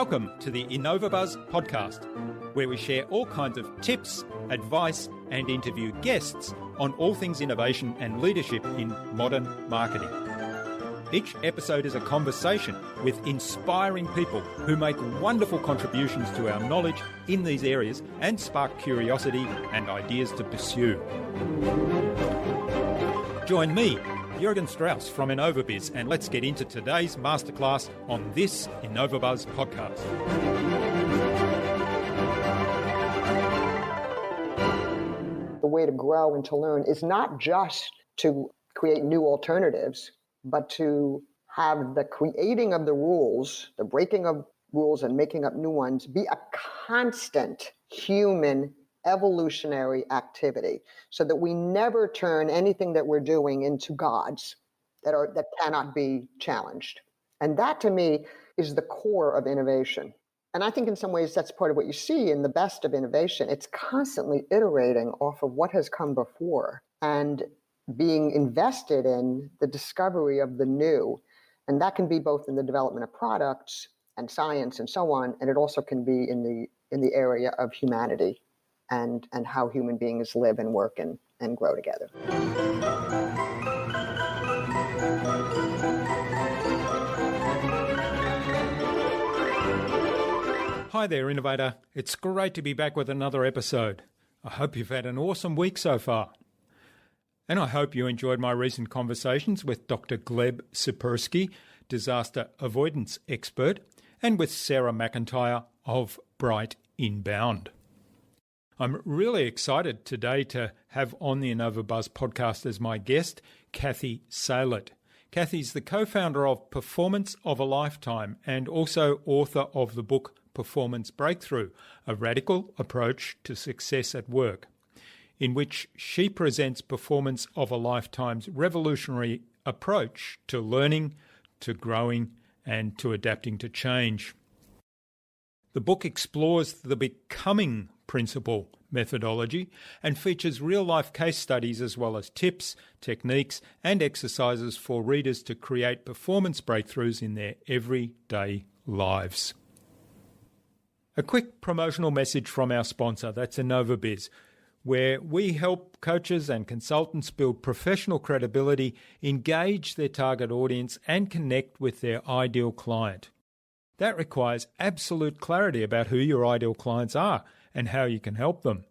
Welcome to the InnovaBuzz podcast, where we share all kinds of tips, advice, and interview guests on all things innovation and leadership in modern marketing. Each episode is a conversation with inspiring people who make wonderful contributions to our knowledge in these areas and spark curiosity and ideas to pursue. Join me, Jürgen Strauss from InnovaBuzz, and let's get into today's masterclass on this InnovaBuzz podcast. The way to grow and to learn is not just to create new alternatives, but to have the creating of the rules, the breaking of rules and making up new ones be a constant human evolutionary activity, so that we never turn anything that we're doing into gods that cannot be challenged. And that, to me, is the core of innovation. And I think in some ways that's part of what you see in the best of innovation. It's constantly iterating off of what has come before and being invested in the discovery of the new. And that can be both in the development of products and science and so on, and it also can be in the area of humanity and how human beings live and work and grow together. Hi there, Innovator. It's great to be back with another episode. I hope you've had an awesome week so far. And I hope you enjoyed my recent conversations with Dr. Gleb Sipursky, disaster avoidance expert, and with Sarah McIntyre of Bright Inbound. I'm really excited today to have on the InnovaBuzz podcast as my guest, Cathy Salit. Cathy's the co-founder of Performance of a Lifetime and also author of the book Performance Breakthrough, a radical approach to success at work, in which she presents Performance of a Lifetime's revolutionary approach to learning, to growing, and to adapting to change. The book explores the becoming principle methodology and features real-life case studies as well as tips, techniques, and exercises for readers to create performance breakthroughs in their everyday lives. A quick promotional message from our sponsor, that's InnovaBuzz, where we help coaches and consultants build professional credibility, engage their target audience, and connect with their ideal client. That requires absolute clarity about who your ideal clients are and how you can help them.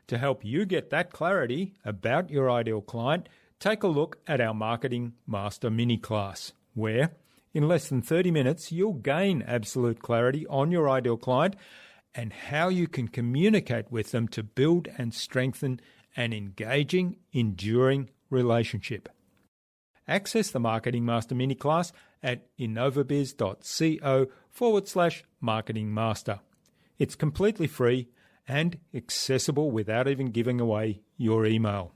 To help you get that clarity about your ideal client, take a look at our Marketing Master mini class, where in less than 30 minutes, you'll gain absolute clarity on your ideal client and how you can communicate with them to build and strengthen an engaging, enduring relationship. Access the Marketing Master mini class at innovabiz.co/Marketing Master. It's completely free and accessible without even giving away your email.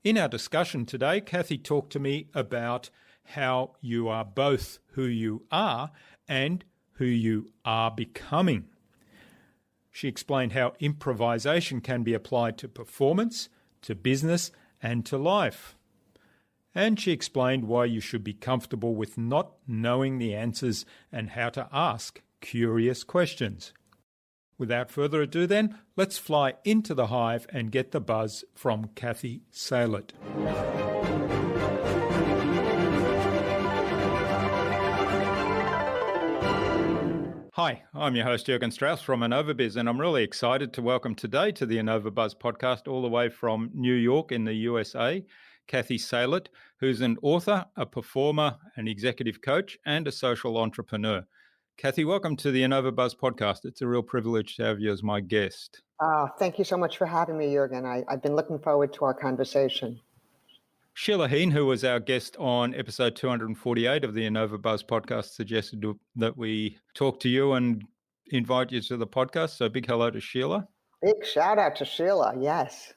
In our discussion today, Cathy talked to me about how you are both who you are and who you are becoming. She explained how improvisation can be applied to performance, to business, and to life. And she explained why you should be comfortable with not knowing the answers and how to ask curious questions. Without further ado then, let's fly into the hive and get the buzz from Cathy Salit. Hi, I'm your host Jürgen Strauss from InnovaBuzz, and I'm really excited to welcome today to the InnovaBuzz podcast all the way from New York in the USA, Cathy Salit, who's an author, a performer, an executive coach, and a social entrepreneur. Cathy, welcome to the InnovaBuzz podcast. It's a real privilege to have you as my guest. Thank you so much for having me, Jürgen. I've been looking forward to our conversation. Sheila Heen, who was our guest on episode 248 of the InnovaBuzz podcast, suggested that we talk to you and invite you to the podcast. So big hello to Sheila. Big shout out to Sheila, yes.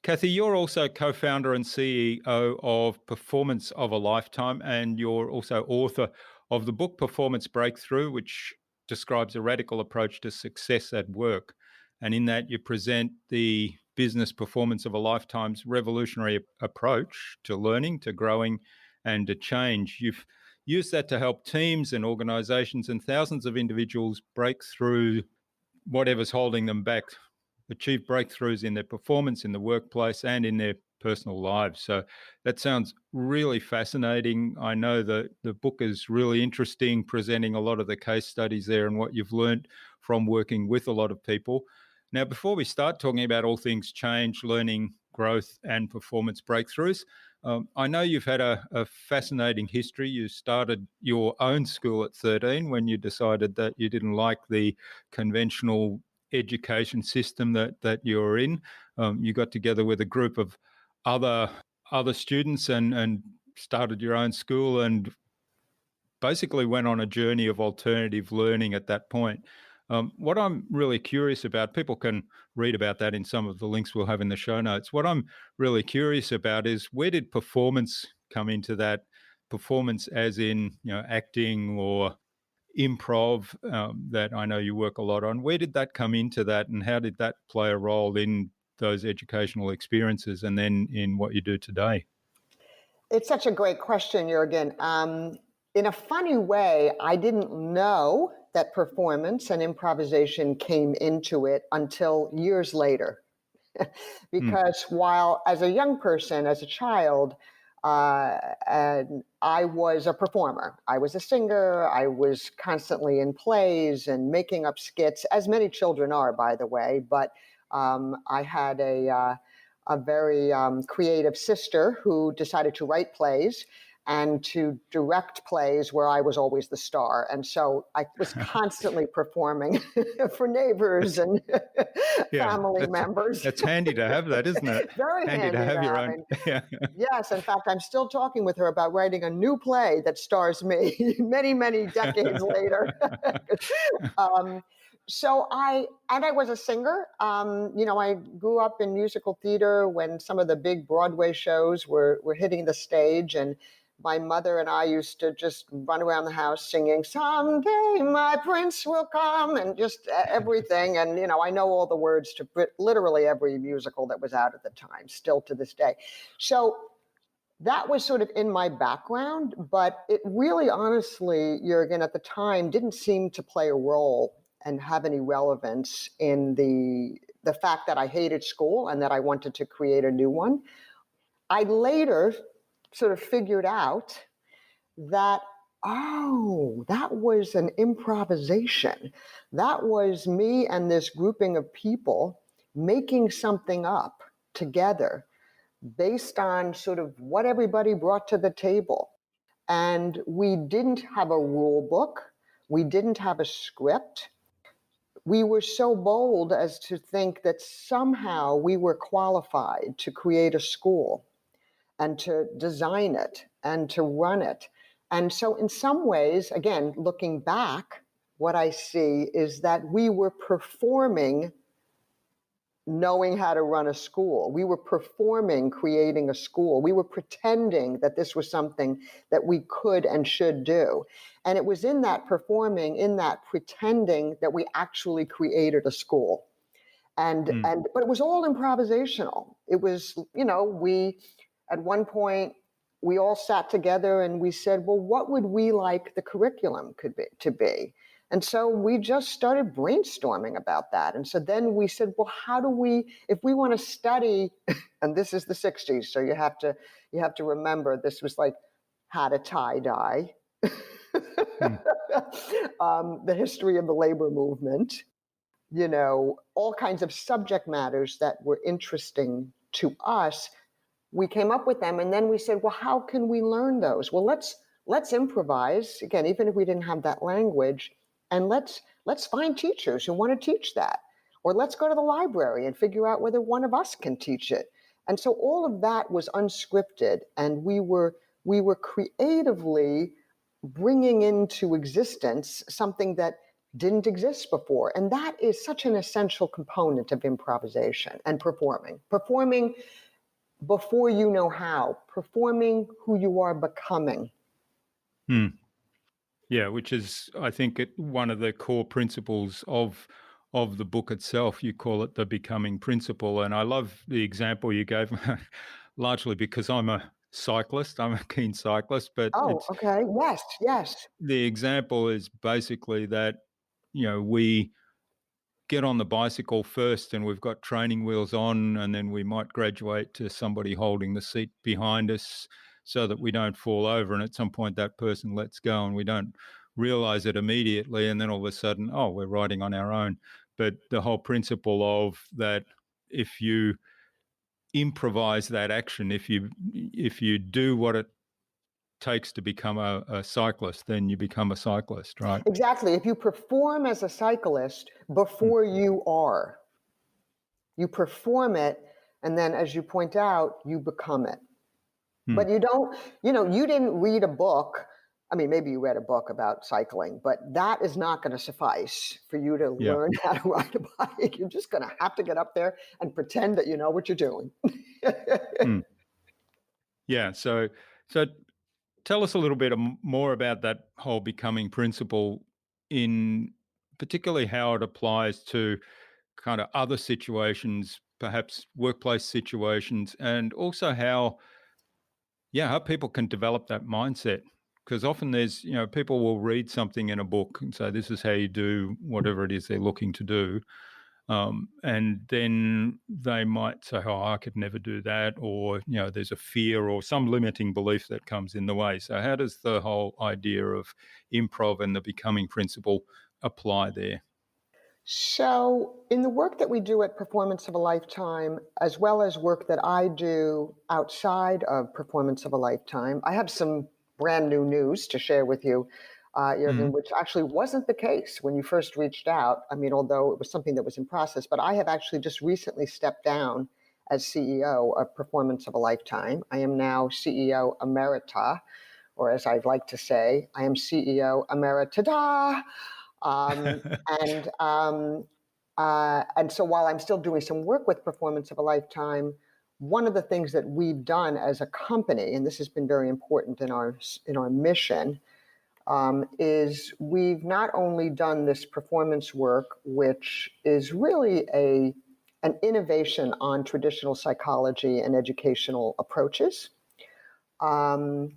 Cathy, you're also co-founder and CEO of Performance of a Lifetime, and you're also author of the book Performance Breakthrough, which describes a radical approach to success at work. And in that, you present the business performance of a lifetime's revolutionary approach to learning, to growing, and to change. use that to help teams and organizations and thousands of individuals break through whatever's holding them back, achieve breakthroughs in their performance in the workplace and in their personal lives. So that sounds really fascinating. I know that the book is really interesting, presenting a lot of the case studies there and what you've learned from working with a lot of people. Now, before we start talking about all things change, learning, growth, and performance breakthroughs, I know you've had a fascinating history. You started your own school at 13 when you decided that you didn't like the conventional education system that you're in. You got together with a group of other students and started your own school and basically went on a journey of alternative learning at that point. What I'm really curious about, people can read about that in some of the links we'll have in the show notes. What I'm really curious about is, where did performance come into that? Performance as in, acting or improv, that I know you work a lot on. Where did that come into that, and how did that play a role in those educational experiences and then in what you do today? It's such a great question, Jürgen. In a funny way, I didn't know that performance and improvisation came into it until years later. Because while as a young person, as a child, and I was a performer. I was a singer. I was constantly in plays and making up skits, as many children are, by the way. But I had a very creative sister who decided to write plays and to direct plays where I was always the star. And so I was constantly performing for neighbors and family members. That's handy to have that, isn't it? Very handy to have your own. Yeah. Yes, in fact, I'm still talking with her about writing a new play that stars me many, many decades later. So I was a singer. I grew up in musical theater when some of the big Broadway shows were hitting the stage, and my mother and I used to just run around the house singing, "Someday my prince will come," and just everything. And, I know all the words to literally every musical that was out at the time, still to this day. So that was sort of in my background, but it really, honestly, Jürgen, at the time, didn't seem to play a role and have any relevance in the fact that I hated school and that I wanted to create a new one. I later sort of figured out that, that was an improvisation. That was me and this grouping of people making something up together based on sort of what everybody brought to the table. And we didn't have a rule book. We didn't have a script. We were so bold as to think that somehow we were qualified to create a school and to design it and to run it. And so in some ways, again, looking back, what I see is that we were performing knowing how to run a school. We were performing creating a school. We were pretending that this was something that we could and should do. And it was in that performing, in that pretending, that we actually created a school. But it was all improvisational. It was, we at one point, we all sat together and we said, well, what would we like the curriculum to be? And so we just started brainstorming about that. And so then we said, well, how do we, if we want to study, and this is the 60s, so you have to remember this was like how to tie dye, the history of the labor movement, all kinds of subject matters that were interesting to us. We came up with them, and then we said, well, how can we learn those? Well, let's improvise, again, even if we didn't have that language, and let's find teachers who want to teach that. Or let's go to the library and figure out whether one of us can teach it. And so all of that was unscripted, and we were creatively bringing into existence something that didn't exist before. And that is such an essential component of improvisation and performing. Performing before you know how, performing who you are becoming. Yeah, which is, I think, one of the core principles of the book itself. You call it the becoming principle. And I love the example you gave, largely because I'm a cyclist. I'm a keen cyclist, but Oh, okay. Yes, yes. the example is basically that, we get on the bicycle first and we've got training wheels on, and then we might graduate to somebody holding the seat behind us so that we don't fall over. And at some point that person lets go and we don't realize it immediately. And then all of a sudden, oh, we're riding on our own. But the whole principle of that, if you improvise that action, if you do what it takes to become a cyclist, then you become a cyclist, right? Exactly. If you perform as a cyclist before you are, you perform it, and then as you point out, you become it. But you don't, you didn't read a book. I mean, maybe you read a book about cycling, but that is not going to suffice for you to Yeah. learn how to ride a bike. You're just going to have to get up there and pretend that you know what you're doing. Yeah. So tell us a little bit more about that whole becoming principle, in particularly how it applies to kind of other situations, perhaps workplace situations, and also how people can develop that mindset. Because often there's, people will read something in a book and say, this is how you do whatever it is they're looking to do. And then they might say, oh, I could never do that. Or, there's a fear or some limiting belief that comes in the way. So how does the whole idea of improv and the becoming principle apply there? So, in the work that we do at Performance of a Lifetime, as well as work that I do outside of Performance of a Lifetime, I have some brand new news to share with you, Jürgen, which actually wasn't the case when you first reached out. I mean, although it was something that was in process, but I have actually just recently stepped down as CEO of Performance of a Lifetime. I am now CEO Emerita, or as I'd like to say, I am CEO Emerita. Um, and and so while I'm still doing some work with Performance of a Lifetime, one of the things that we've done as a company, and this has been very important in our mission, is we've not only done this performance work, which is really an innovation on traditional psychology and educational approaches. And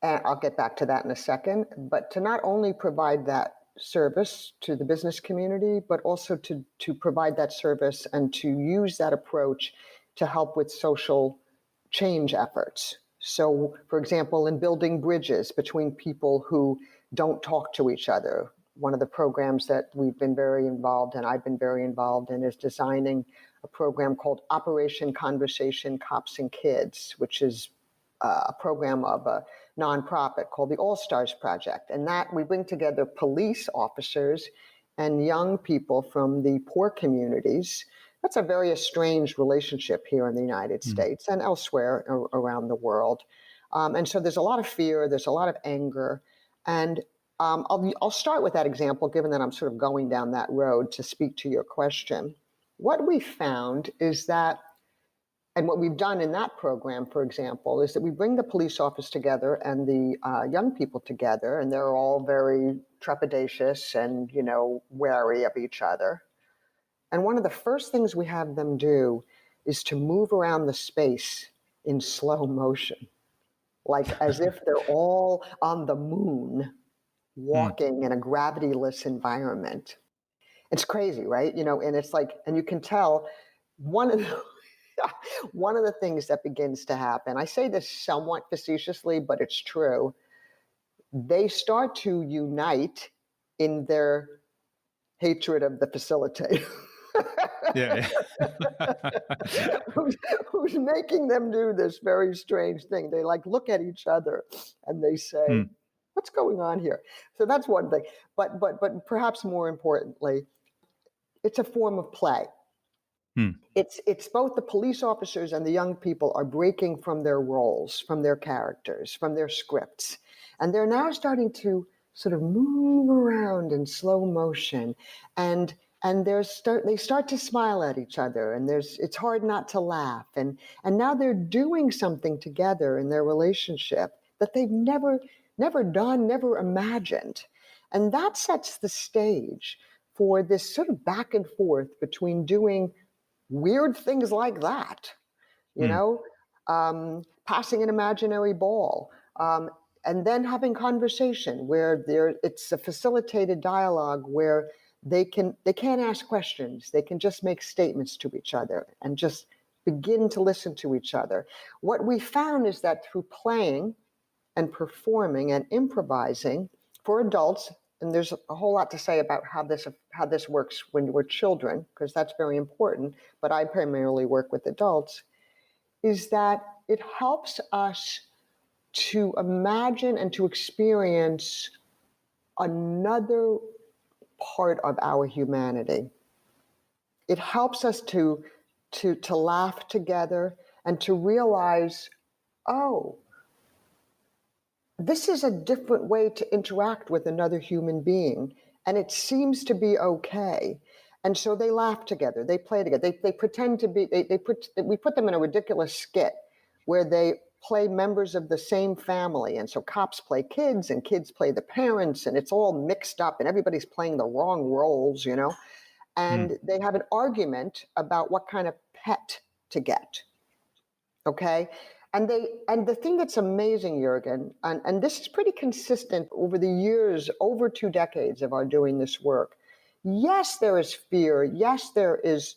I'll get back to that in a second, but to not only provide that service to the business community, but also to provide that service and to use that approach to help with social change efforts. So, for example, in building bridges between people who don't talk to each other, one of the programs that we've been very involved in, I've been very involved in, is designing a program called Operation Conversation Cops and Kids, which is a program of a nonprofit called the All Stars Project. And that we bring together police officers and young people from the poor communities. That's a very estranged relationship here in the United States and elsewhere around the world. And so there's a lot of fear, there's a lot of anger. And I'll start with that example, given that I'm sort of going down that road to speak to your question. What we found is that, and what we've done in that program, for example, is that we bring the police office together and the young people together, and they're all very trepidatious and, wary of each other. And one of the first things we have them do is to move around the space in slow motion, like as if they're all on the moon, walking in a gravity-less environment. It's crazy, right? And it's like, and you can tell one of the things that begins to happen, I say this somewhat facetiously, but it's true, they start to unite in their hatred of the facilitator. Yeah. who's making them do this very strange thing. They look at each other and they say, what's going on here? So that's one thing. But perhaps more importantly, it's a form of play. It's both the police officers and the young people are breaking from their roles, from their characters, from their scripts. And they're now starting to sort of move around in slow motion. And they start to smile at each other, and it's hard not to laugh. And now they're doing something together in their relationship that they've never done, never imagined. And that sets the stage for this sort of back and forth between doing weird things like that, passing an imaginary ball, and then having conversation where it's a facilitated dialogue where they can't ask questions. They can just make statements to each other and just begin to listen to each other. What we found is that through playing and performing and improvising for adults, and there's a whole lot to say about how this works when we're children, because that's very important, but I primarily work with adults, is that it helps us to imagine and to experience another part of our humanity. It helps us to laugh together and to realize, oh, this is a different way to interact with another human being, and it seems to be okay. And so they laugh together, they play together, they pretend to be, we put them in a ridiculous skit where they play members of the same family. And so cops play kids and kids play the parents, and it's all mixed up and everybody's playing the wrong roles, and they have an argument about what kind of pet to get. Okay. And the thing that's amazing, Jürgen, and this is pretty consistent over the years, over 2 decades of our doing this work. Yes, there is fear. Yes, there is,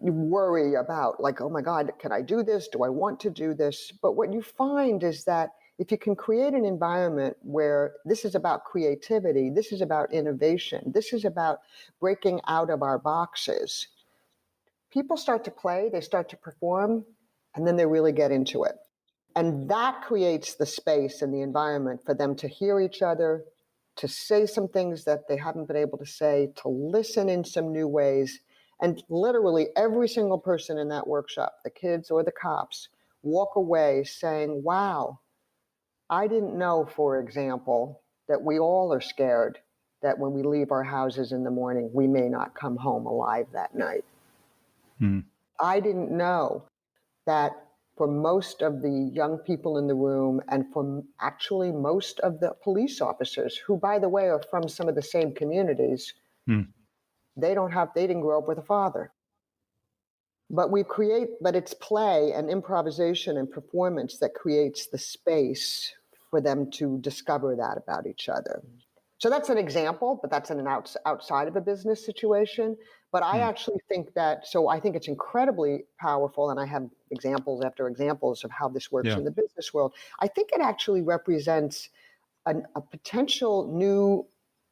worry about like, oh my God, can I do this? Do I want to do this? But what you find is that if you can create an environment where this is about creativity, this is about innovation, this is about breaking out of our boxes, people start to play, they start to perform, and then they really get into it. And that creates the space and the environment for them to hear each other, to say some things that they haven't been able to say, to listen in some new ways. And literally every single person in that workshop, the kids or the cops, walk away saying, wow, I didn't know, for example, that we all are scared that when we leave our houses in the morning, we may not come home alive that night. I didn't know that for most of the young people in the room and for actually most of the police officers, who, by the way, are from some of the same communities, they didn't grow up with a father. But it's play and improvisation and performance that creates the space for them to discover that about each other. So that's an example, but that's outside of a business situation. But I actually think I think it's incredibly powerful, and I have examples after examples of how this works in the business world. I think it actually represents a potential new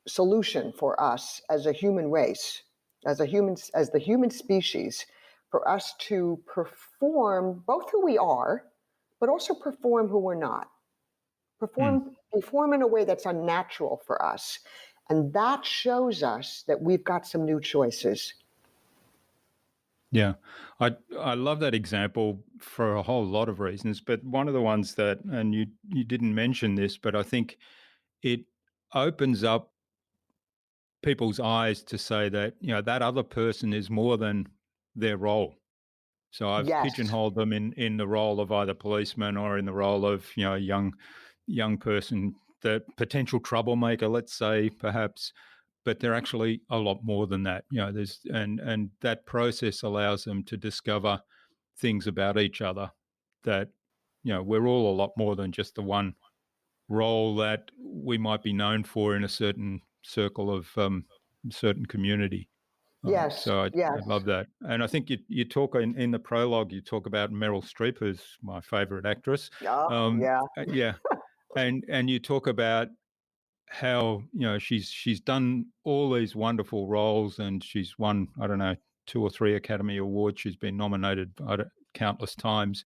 solution for us as a human race, as the human species, for us to perform both who we are, but also perform who we're not. Perform in a way that's unnatural for us. And that shows us that we've got some new choices. Yeah, I love that example for a whole lot of reasons, but one of the ones that, and you didn't mention this, but I think it opens up people's eyes to say that, that other person is more than their role. So I've Yes. pigeonholed them in the role of either policeman or in the role of, a young person, the potential troublemaker, let's say, perhaps, but they're actually a lot more than that. There's and that process allows them to discover things about each other that, we're all a lot more than just the one role that we might be known for in a certain circle of certain community. Yes. So I Yes. love that. And I think you talk in the prologue, you talk about Meryl Streep, who's my favorite actress. Oh, yeah. Yeah. And you talk about how, she's done all these wonderful roles and she's won, I don't know, 2 or 3 Academy Awards. She's been nominated countless times.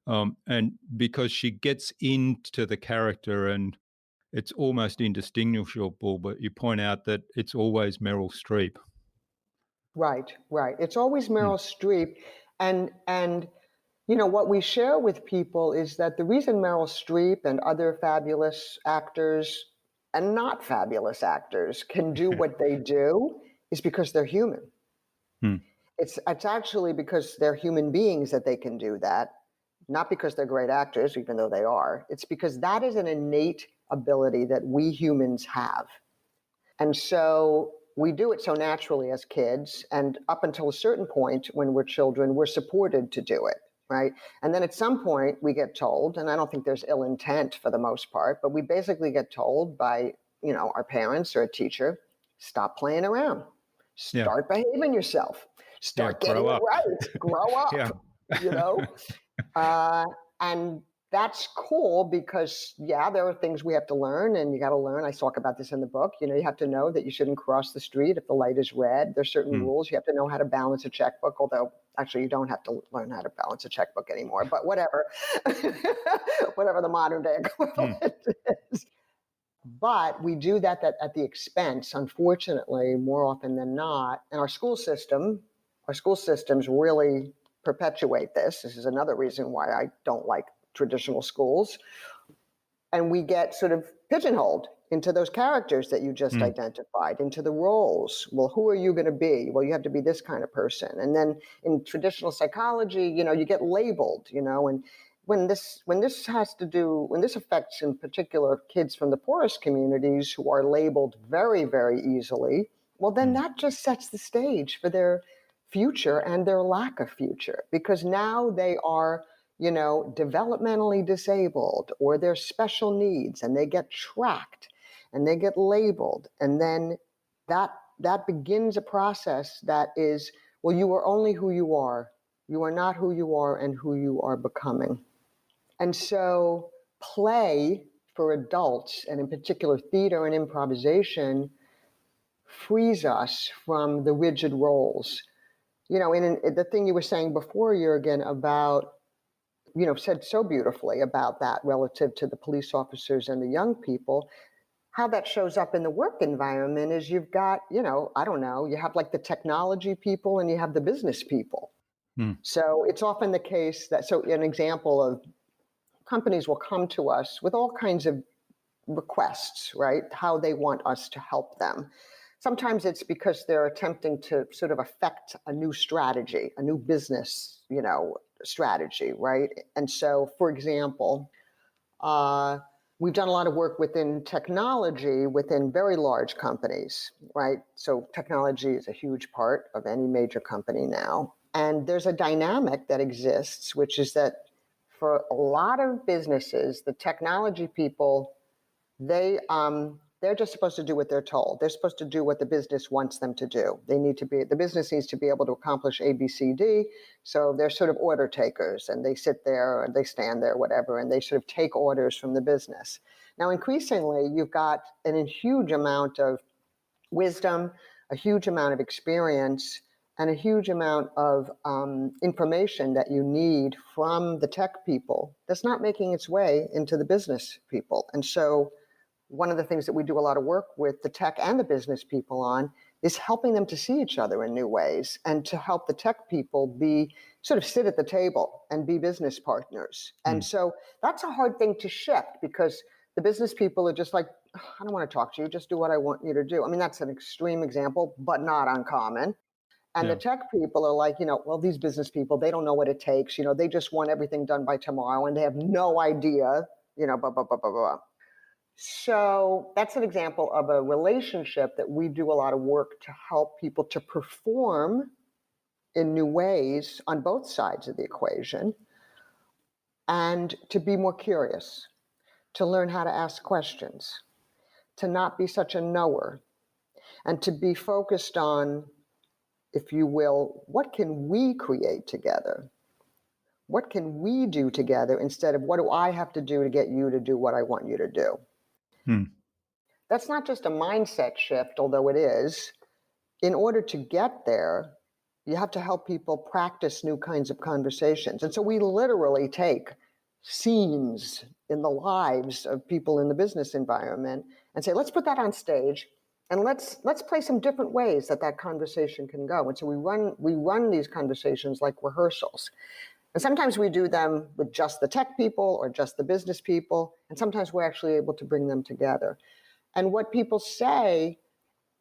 And because she gets into the character and it's almost indistinguishable, but you point out that it's always Meryl Streep. Right. It's always Meryl Streep. And what we share with people is that the reason Meryl Streep and other fabulous actors and not fabulous actors can do what they do is because they're human. It's actually because they're human beings that they can do that, not because they're great actors, even though they are. It's because that is an innate ability that we humans have. And so we do it so naturally as kids, and up until a certain point when we're children, we're supported to do it, right? And then at some point we get told, and I don't think there's ill intent for the most part, but we basically get told by, our parents or a teacher, stop playing around, start behaving yourself, start getting it right, grow up, and that's cool because, there are things we have to learn, and you got to learn. I talk about this in the book. You have to know that you shouldn't cross the street if the light is red. There's certain rules. You have to know how to balance a checkbook, although actually you don't have to learn how to balance a checkbook anymore, but whatever, whatever the modern day equivalent is. But we do that at the expense, unfortunately, more often than not. And our school systems really perpetuate this. This is another reason why I don't like traditional schools. And we get sort of pigeonholed into those characters that you just identified, into the roles. Well, who are you going to be? Well, you have to be this kind of person. And then in traditional psychology, you get labeled, and when this affects in particular kids from the poorest communities who are labeled very, very easily, well, then that just sets the stage for their future and their lack of future, because now they are, developmentally disabled, or they're special needs, and they get tracked and they get labeled. And then that begins a process that is, well, you are only who you are. You are not who you are and who you are becoming. And so play for adults, and in particular theater and improvisation, frees us from the rigid roles. In the thing you were saying before, Jürgen, about, said so beautifully about that relative to the police officers and the young people, how that shows up in the work environment is you've got, you have like the technology people and you have the business people. So it's often the case that, so an example of companies will come to us with all kinds of requests, right? How they want us to help them. Sometimes it's because they're attempting to sort of affect a new strategy, a new business, strategy, right? And so, for example, we've done a lot of work within technology within very large companies, right? So technology is a huge part of any major company now. And there's a dynamic that exists, which is that for a lot of businesses, the technology people, they're just supposed to do what they're told. They're supposed to do what the business wants them to do. The business needs to be able to accomplish A, B, C, D. So they're sort of order takers, and they sit there and they stand there, whatever, and they sort of take orders from the business. Now, increasingly, you've got a huge amount of wisdom, a huge amount of experience, and a huge amount of information that you need from the tech people that's not making its way into the business people. And so one of the things that we do a lot of work with the tech and the business people on is helping them to see each other in new ways, and to help the tech people sit at the table and be business partners. And so that's a hard thing to shift, because the business people are just like, I don't want to talk to you, just do what I want you to do. I mean, that's an extreme example, but not uncommon. And the tech people are like, well, these business people, they don't know what it takes. They just want everything done by tomorrow, and they have no idea, blah, blah, blah, blah, blah. So that's an example of a relationship that we do a lot of work to help people to perform in new ways on both sides of the equation, and to be more curious, to learn how to ask questions, to not be such a knower, and to be focused on, if you will, what can we create together? What can we do together, instead of what do I have to do to get you to do what I want you to do? That's not just a mindset shift, although it is. In order to get there, you have to help people practice new kinds of conversations. And so we literally take scenes in the lives of people in the business environment and say, let's put that on stage, and let's play some different ways that conversation can go. And so we run these conversations like rehearsals. And sometimes we do them with just the tech people or just the business people, and sometimes we're actually able to bring them together. And what people say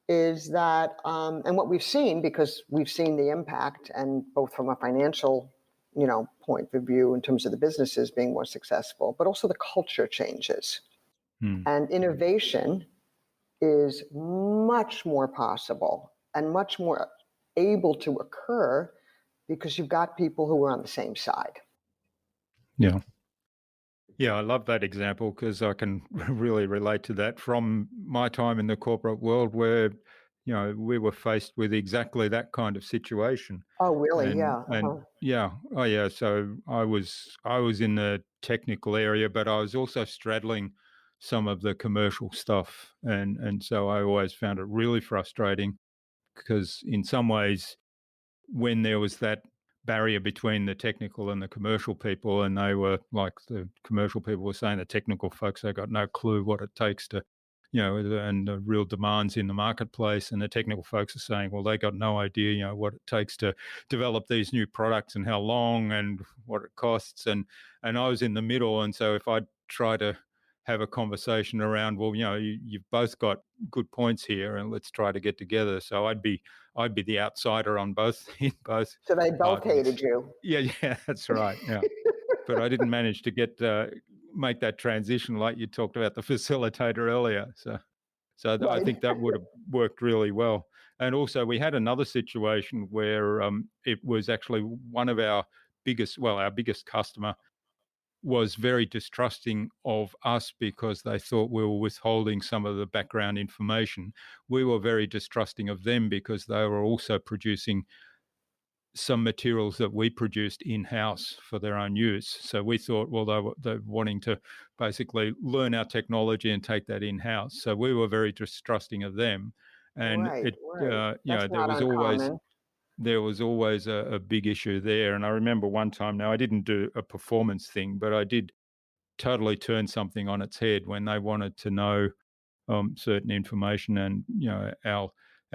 is that, and what we've seen, because we've seen the impact, and both from a financial, point of view in terms of the businesses being more successful, but also the culture changes. And innovation is much more possible and much more able to occur because you've got people who are on the same side. Yeah. Yeah, I love that example because I can really relate to that from my time in the corporate world where, we were faced with exactly that kind of situation. Oh, really? And Yeah. and yeah, oh yeah, so I was in the technical area, but I was also straddling some of the commercial stuff. And so I always found it really frustrating because in some ways when there was that barrier between the technical and the commercial people, and they were like the commercial people were saying the technical folks, they got no clue what it takes to, and the real demands in the marketplace, and the technical folks are saying, well, they got no idea, what it takes to develop these new products and how long and what it costs, and I was in the middle, and so if I try to have a conversation around, well, you've both got good points here, and let's try to get together. So I'd be the outsider on both in both So they both parties. hated you. Yeah, yeah, that's right. Yeah, but I didn't manage to make that transition like you talked about the facilitator earlier. So I Right. think that would have worked really well. And also, we had another situation where it was actually one of our biggest customer was very distrusting of us because they thought we were withholding some of the background information. We were very distrusting of them because they were also producing some materials that we produced in-house for their own use. So we thought, well, they're wanting to basically learn our technology and take that in-house. So we were very distrusting of them. And Right, it, right. That's there not was always uncommon. a big issue there. And I remember one time, now I didn't do a performance thing, but I did totally turn something on its head when they wanted to know certain information, and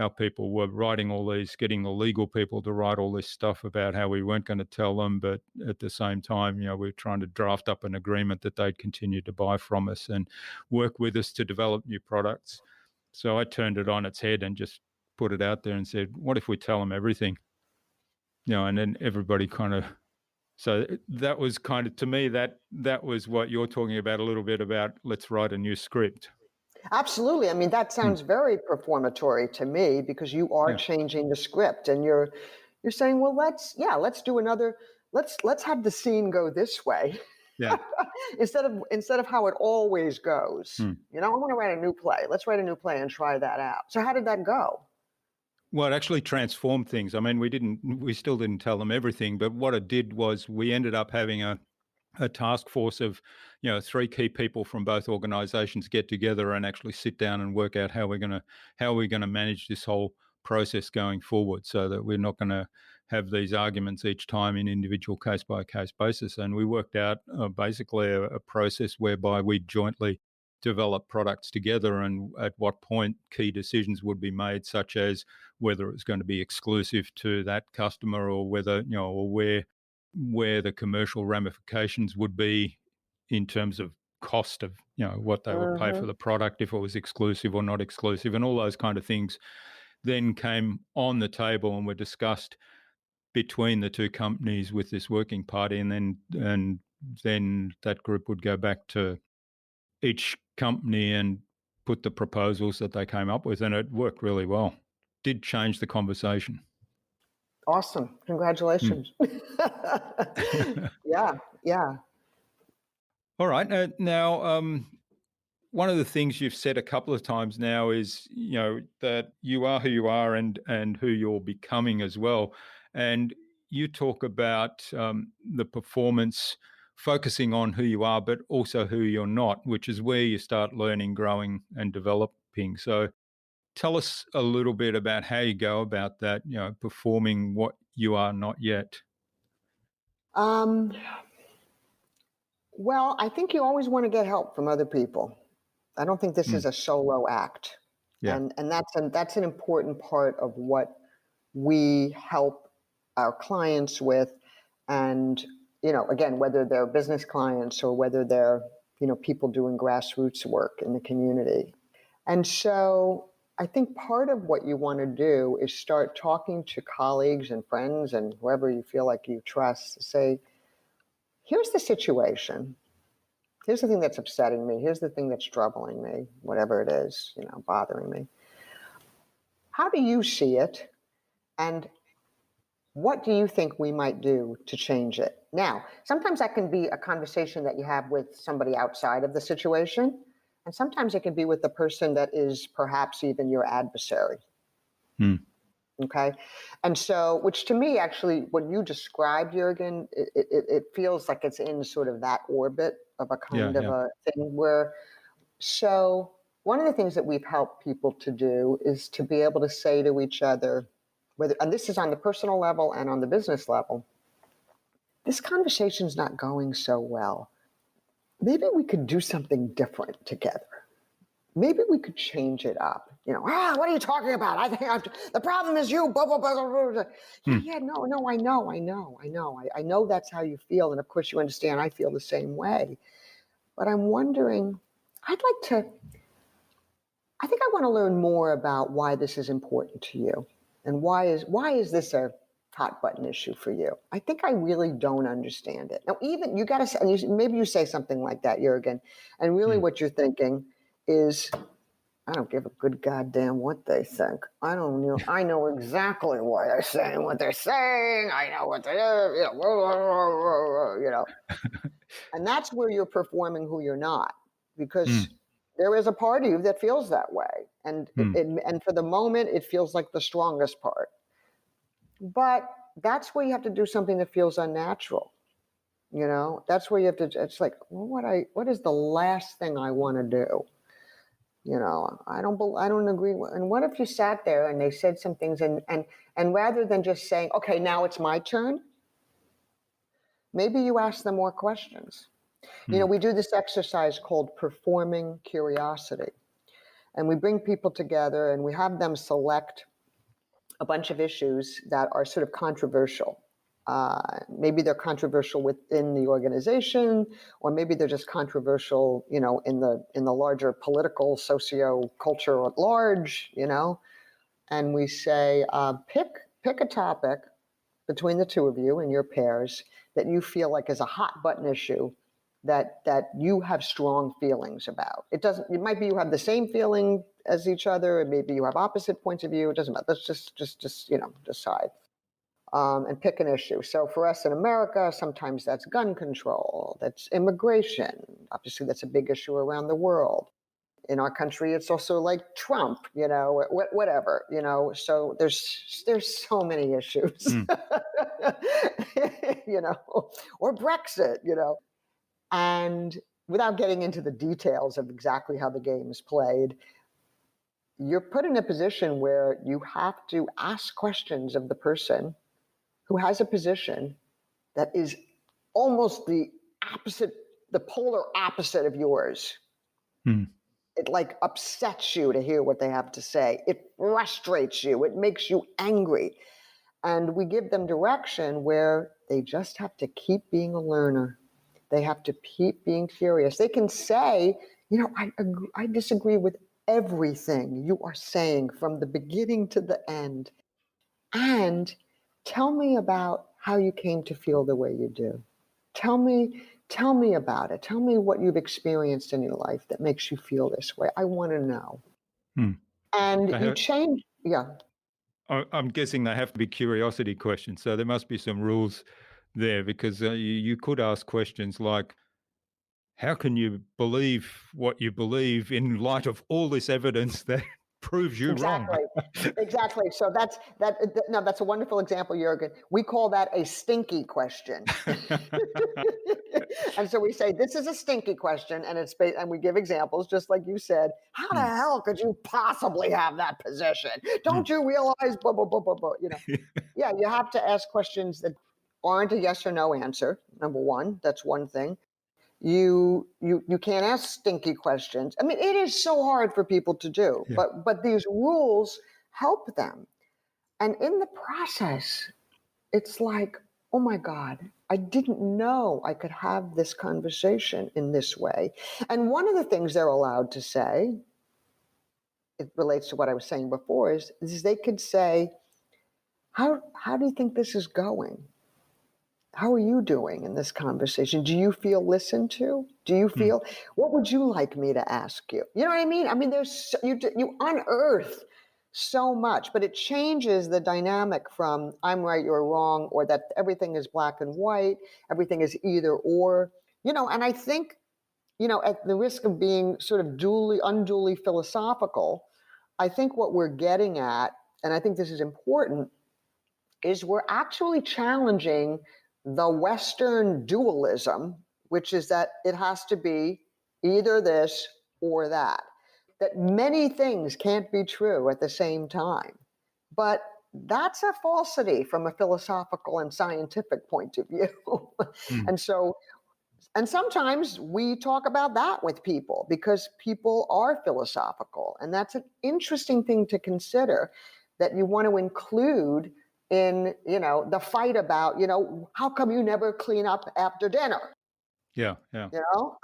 our people were writing all these, getting the legal people to write all this stuff about how we weren't going to tell them, but at the same time, we were trying to draft up an agreement that they'd continue to buy from us and work with us to develop new products. So I turned it on its head and just put it out there and said, what if we tell them everything? And then everybody kind of, so that was kind of, to me, that was what you're talking about a little bit about, let's write a new script. Absolutely. I mean, that sounds very performatory to me because you are Yeah. changing the script and you're saying, well, let's do another, let's have the scene go this way. Yeah. instead of how it always goes. Hmm. I want to write a new play. Let's write a new play and try that out. So how did that go? Well, it actually transformed things. I mean, we still didn't tell them everything, but what it did was we ended up having a task force of, 3 key people from both organizations get together and actually sit down and work out how we're going to manage this whole process going forward, so that we're not going to have these arguments each time in individual case by case basis. And we worked out basically a process whereby we jointly develop products together, and at what point key decisions would be made, such as whether it's going to be exclusive to that customer, or whether, or where the commercial ramifications would be in terms of cost of, what they would pay for the product, if it was exclusive or not exclusive, and all those kind of things then came on the table and were discussed between the two companies with this working party, and then that group would go back to each company and put the proposals that they came up with, and it worked really well. Did change the conversation. Awesome. Congratulations. Yeah, yeah. All right. Now, one of the things you've said a couple of times now is, that you are who you are, and who you're becoming as well. And you talk about the performance focusing on who you are, but also who you're not, which is where you start learning, growing, and developing. So tell us a little bit about how you go about that, performing what you are not yet. Um, well, I think you always want to get help from other people. I don't think this is a solo act. Yeah. And that's an important part of what we help our clients with. And, again, whether they're business clients or whether they're, people doing grassroots work in the community. And so I think part of what you want to do is start talking to colleagues and friends and whoever you feel like you trust to say, here's the situation. Here's the thing that's upsetting me. Here's the thing that's troubling me, whatever it is, bothering me. How do you see it? And what do you think we might do to change it? Now, sometimes that can be a conversation that you have with somebody outside of the situation. And sometimes it can be with the person that is perhaps even your adversary. Okay. And so, which to me, actually, when you described, Jürgen, it feels like it's in sort of that orbit of a kind of a thing where, so one of the things that we've helped people to do is to be able to say to each other, and this is on the personal level and on the business level, this conversation's not going so well. Maybe we could do something different together. Maybe we could change it up. What are you talking about? I think the problem is you. Blah, blah, blah, blah, blah. No, I know that's how you feel. And of course you understand I feel the same way. But I'm wondering, I think I want to learn more about why this is important to you. And why is this a hot button issue for you? I think I really don't understand it. Now, even you got to say, maybe you say something like that, Jürgen, and really what you're thinking is, I don't give a good goddamn what they think. I don't know. I know exactly why they're saying what they're saying. I know what they're, and that's where you're performing who you're not, because there is a part of you that feels that way. And and for the moment, it feels like the strongest part. But that's where you have to do something that feels unnatural. That's where you have to, it's like, well, what is the last thing I want to do? I don't agree. And what if you sat there and they said some things and rather than just saying, okay, now it's my turn, maybe you ask them more questions. We do this exercise called performing curiosity. And we bring people together and we have them select a bunch of issues that are sort of controversial. Maybe they're controversial within the organization, or maybe they're just controversial, in the larger political, socio-culture at large, And we say, pick a topic between the two of you and your pairs that you feel like is a hot button issue that you have strong feelings about. It might be you have the same feeling as each other, and maybe you have opposite points of view. It doesn't matter. Let's just decide. And pick an issue. So for us in America, sometimes that's gun control, that's immigration. Obviously, that's a big issue around the world. In our country, it's also like Trump, whatever, So there's so many issues, or Brexit, And without getting into the details of exactly how the game is played, you're put in a position where you have to ask questions of the person who has a position that is almost the polar opposite of yours. It like upsets you to hear what they have to say. It frustrates you. It makes you angry. And we give them direction where they just have to keep being a learner. They have to keep being curious. They can say, I disagree with everything you are saying from the beginning to the end. And tell me about how you came to feel the way you do. Tell me about it. Tell me what you've experienced in your life that makes you feel this way. I want to know. And you change. Yeah. I'm guessing they have to be curiosity questions. So there must be some rules there, because you could ask questions like, how can you believe what you believe in light of all this evidence that proves you wrong? Exactly. So that's a wonderful example, Jürgen. We call that a stinky question. And so we say, this is a stinky question, and and we give examples, just like you said. How the hell could you possibly have that position? Don't you realize, blah, blah, blah, blah, blah, Yeah, you have to ask questions that aren't a yes or no answer, number one. That's one thing. You can't ask stinky questions. I mean, it is so hard for people to do, but these rules help them. And in the process, it's like, oh my God, I didn't know I could have this conversation in this way. And one of the things they're allowed to say, it relates to what I was saying before, is they could say, how do you think this is going? how are you doing in this conversation? Do you feel listened to? Do you Mm. feel, what would you like me to ask you? You know what I mean? I mean, you unearth so much, but it changes the dynamic from I'm right, you're wrong, or that everything is black and white, everything is either or, and I think, at the risk of being sort of unduly philosophical, I think what we're getting at, and I think this is important, is we're actually challenging the Western dualism, which is that it has to be either this or that, that many things can't be true at the same time. But that's a falsity from a philosophical and scientific point of view. Mm. and so, and sometimes we talk about that with people because people are philosophical. And that's an interesting thing to consider, that you want to include in, the fight about, how come you never clean up after dinner? Yeah, yeah. You know?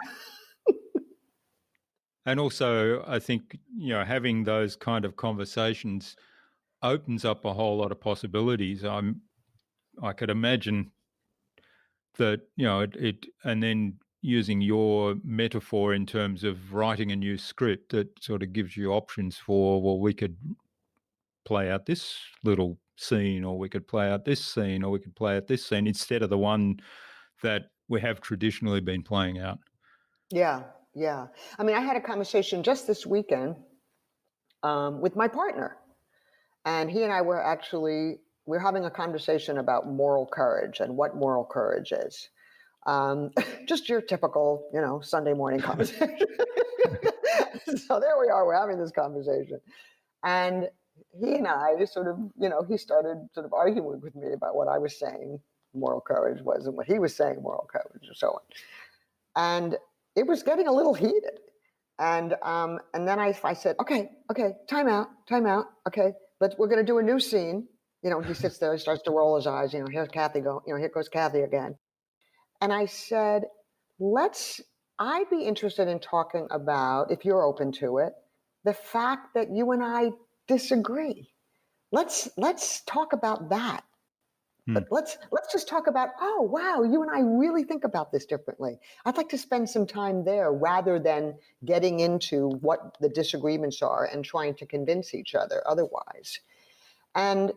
And also, I think, having those kind of conversations opens up a whole lot of possibilities. I could imagine that, it and then using your metaphor in terms of writing a new script that sort of gives you options for, well, we could play out this little scene, or we could play out this scene, or we could play out this scene instead of the one that we have traditionally been playing out. Yeah, yeah. I mean, I had a conversation just this weekend with my partner, and he and I we're having a conversation about moral courage and what moral courage is. Just your typical, Sunday morning conversation. So there we are, we're having this conversation. And he and I sort of, he started sort of arguing with me about what I was saying moral courage was and what he was saying moral courage and so on. And it was getting a little heated. And then I said, okay, time out. Okay, we're going to do a new scene. He sits there, he starts to roll his eyes. Here's Cathy go. Here goes Cathy again. And I said, I'd be interested in talking about, if you're open to it, the fact that you and I disagree. Let's talk about that. But let's just talk about, oh, wow, you and I really think about this differently. I'd like to spend some time there rather than getting into what the disagreements are and trying to convince each other otherwise. And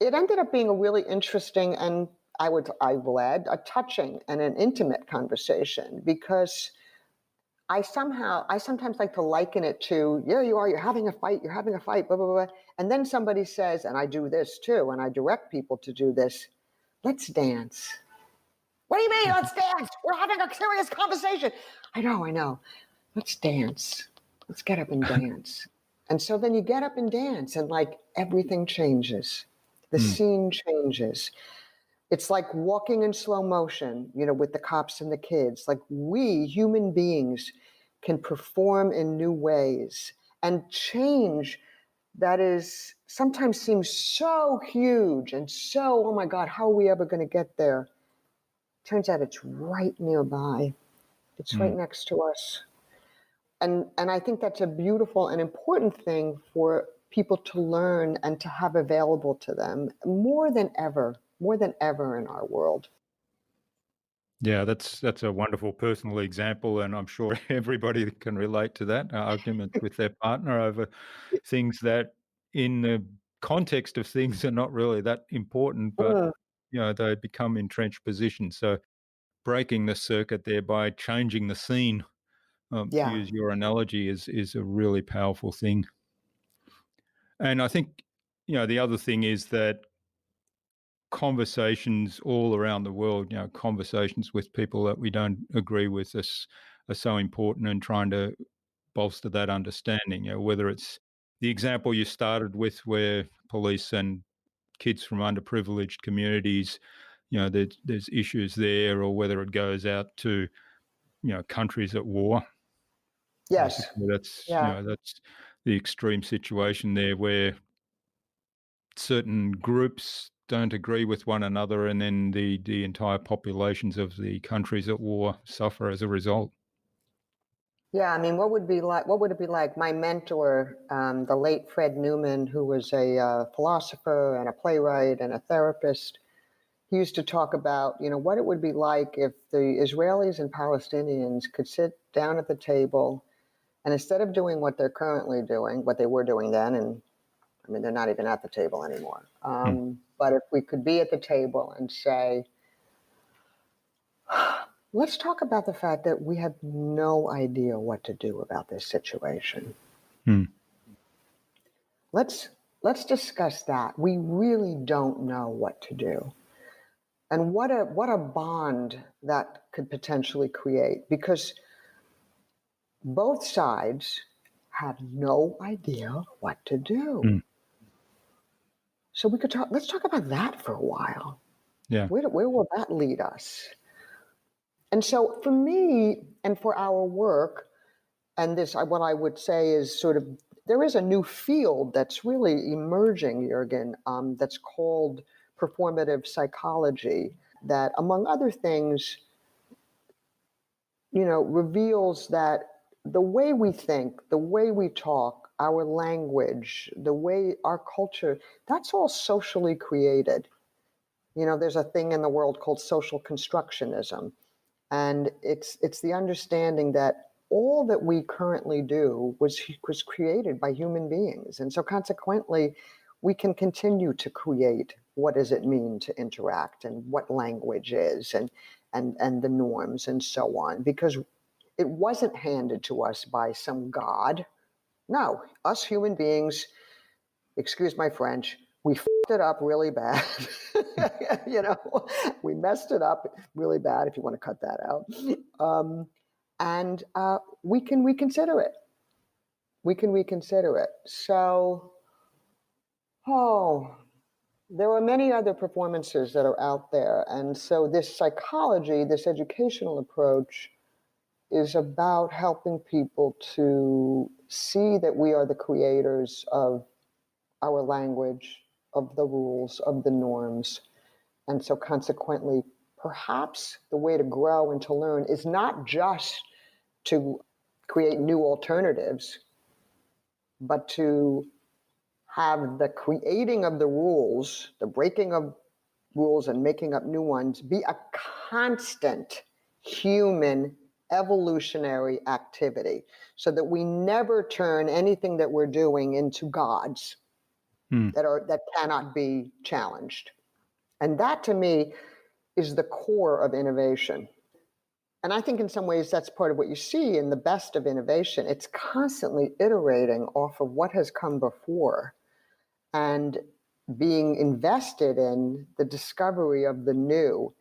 it ended up being a really interesting and I will add, a touching and an intimate conversation, because I sometimes like to liken it to, you're having a fight, blah, blah, blah. And then somebody says, and I do this too, and I direct people to do this, let's dance. What do you mean, let's dance? We're having a serious conversation. I know. Let's dance. Let's get up and dance. And so then you get up and dance, and like everything changes. The scene changes. It's like walking in slow motion, with the cops and the kids. Like we human beings can perform in new ways and change that is sometimes seems so huge and so, oh my God, how are we ever going to get there? Turns out it's right nearby. It's right next to us. And I think that's a beautiful and important thing for people to learn and to have available to them more than ever in our world. Yeah, that's a wonderful personal example, and I'm sure everybody can relate to that argument with their partner over things that, in the context of things, are not really that important, but Mm, they become entrenched positions. So breaking the circuit there by changing the scene, to yeah. use your analogy, is a really powerful thing. And I think the other thing is that conversations all around the world, conversations with people that we don't agree with us are so important, and trying to bolster that understanding, whether it's the example you started with where police and kids from underprivileged communities, there's issues there, or whether it goes out to, countries at war. Yes. Basically, that's, Yeah. that's the extreme situation there where certain groups don't agree with one another, and then the entire populations of the countries at war suffer as a result. Yeah, I mean, what would it be like? My mentor, the late Fred Newman, who was a philosopher and a playwright and a therapist, he used to talk about, what it would be like if the Israelis and Palestinians could sit down at the table and instead of doing what they're currently doing, what they were doing then, and I mean, they're not even at the table anymore. But if we could be at the table and say, let's talk about the fact that we have no idea what to do about this situation. Let's discuss that. We really don't know what to do. And what a bond that could potentially create, because both sides have no idea what to do. So let's talk about that for a while. Yeah. Where will that lead us? And so for me and for our work, and this, what I would say is sort of, there is a new field that's really emerging, Jürgen, that's called performative psychology, that among other things, reveals that the way we think, the way we talk, our language, the way our culture, that's all socially created. There's a thing in the world called social constructionism. And it's the understanding that all that we currently do was created by human beings. And so consequently, we can continue to create what does it mean to interact and what language is and the norms and so on, because it wasn't handed to us by some god. No, us human beings, excuse my French, we f***ed it up really bad. We messed it up really bad, if you want to cut that out. And we can reconsider it. We can reconsider it. So, there are many other performances that are out there. And so this psychology, this educational approach, is about helping people to see that we are the creators of our language, of the rules, of the norms. And so consequently, perhaps the way to grow and to learn is not just to create new alternatives, but to have the creating of the rules, the breaking of rules and making up new ones be a constant human evolutionary activity, so that we never turn anything that we're doing into gods that cannot be challenged. And that, to me, is the core of innovation. And I think in some ways that's part of what you see in the best of innovation. It's constantly iterating off of what has come before and being invested in the discovery of the new.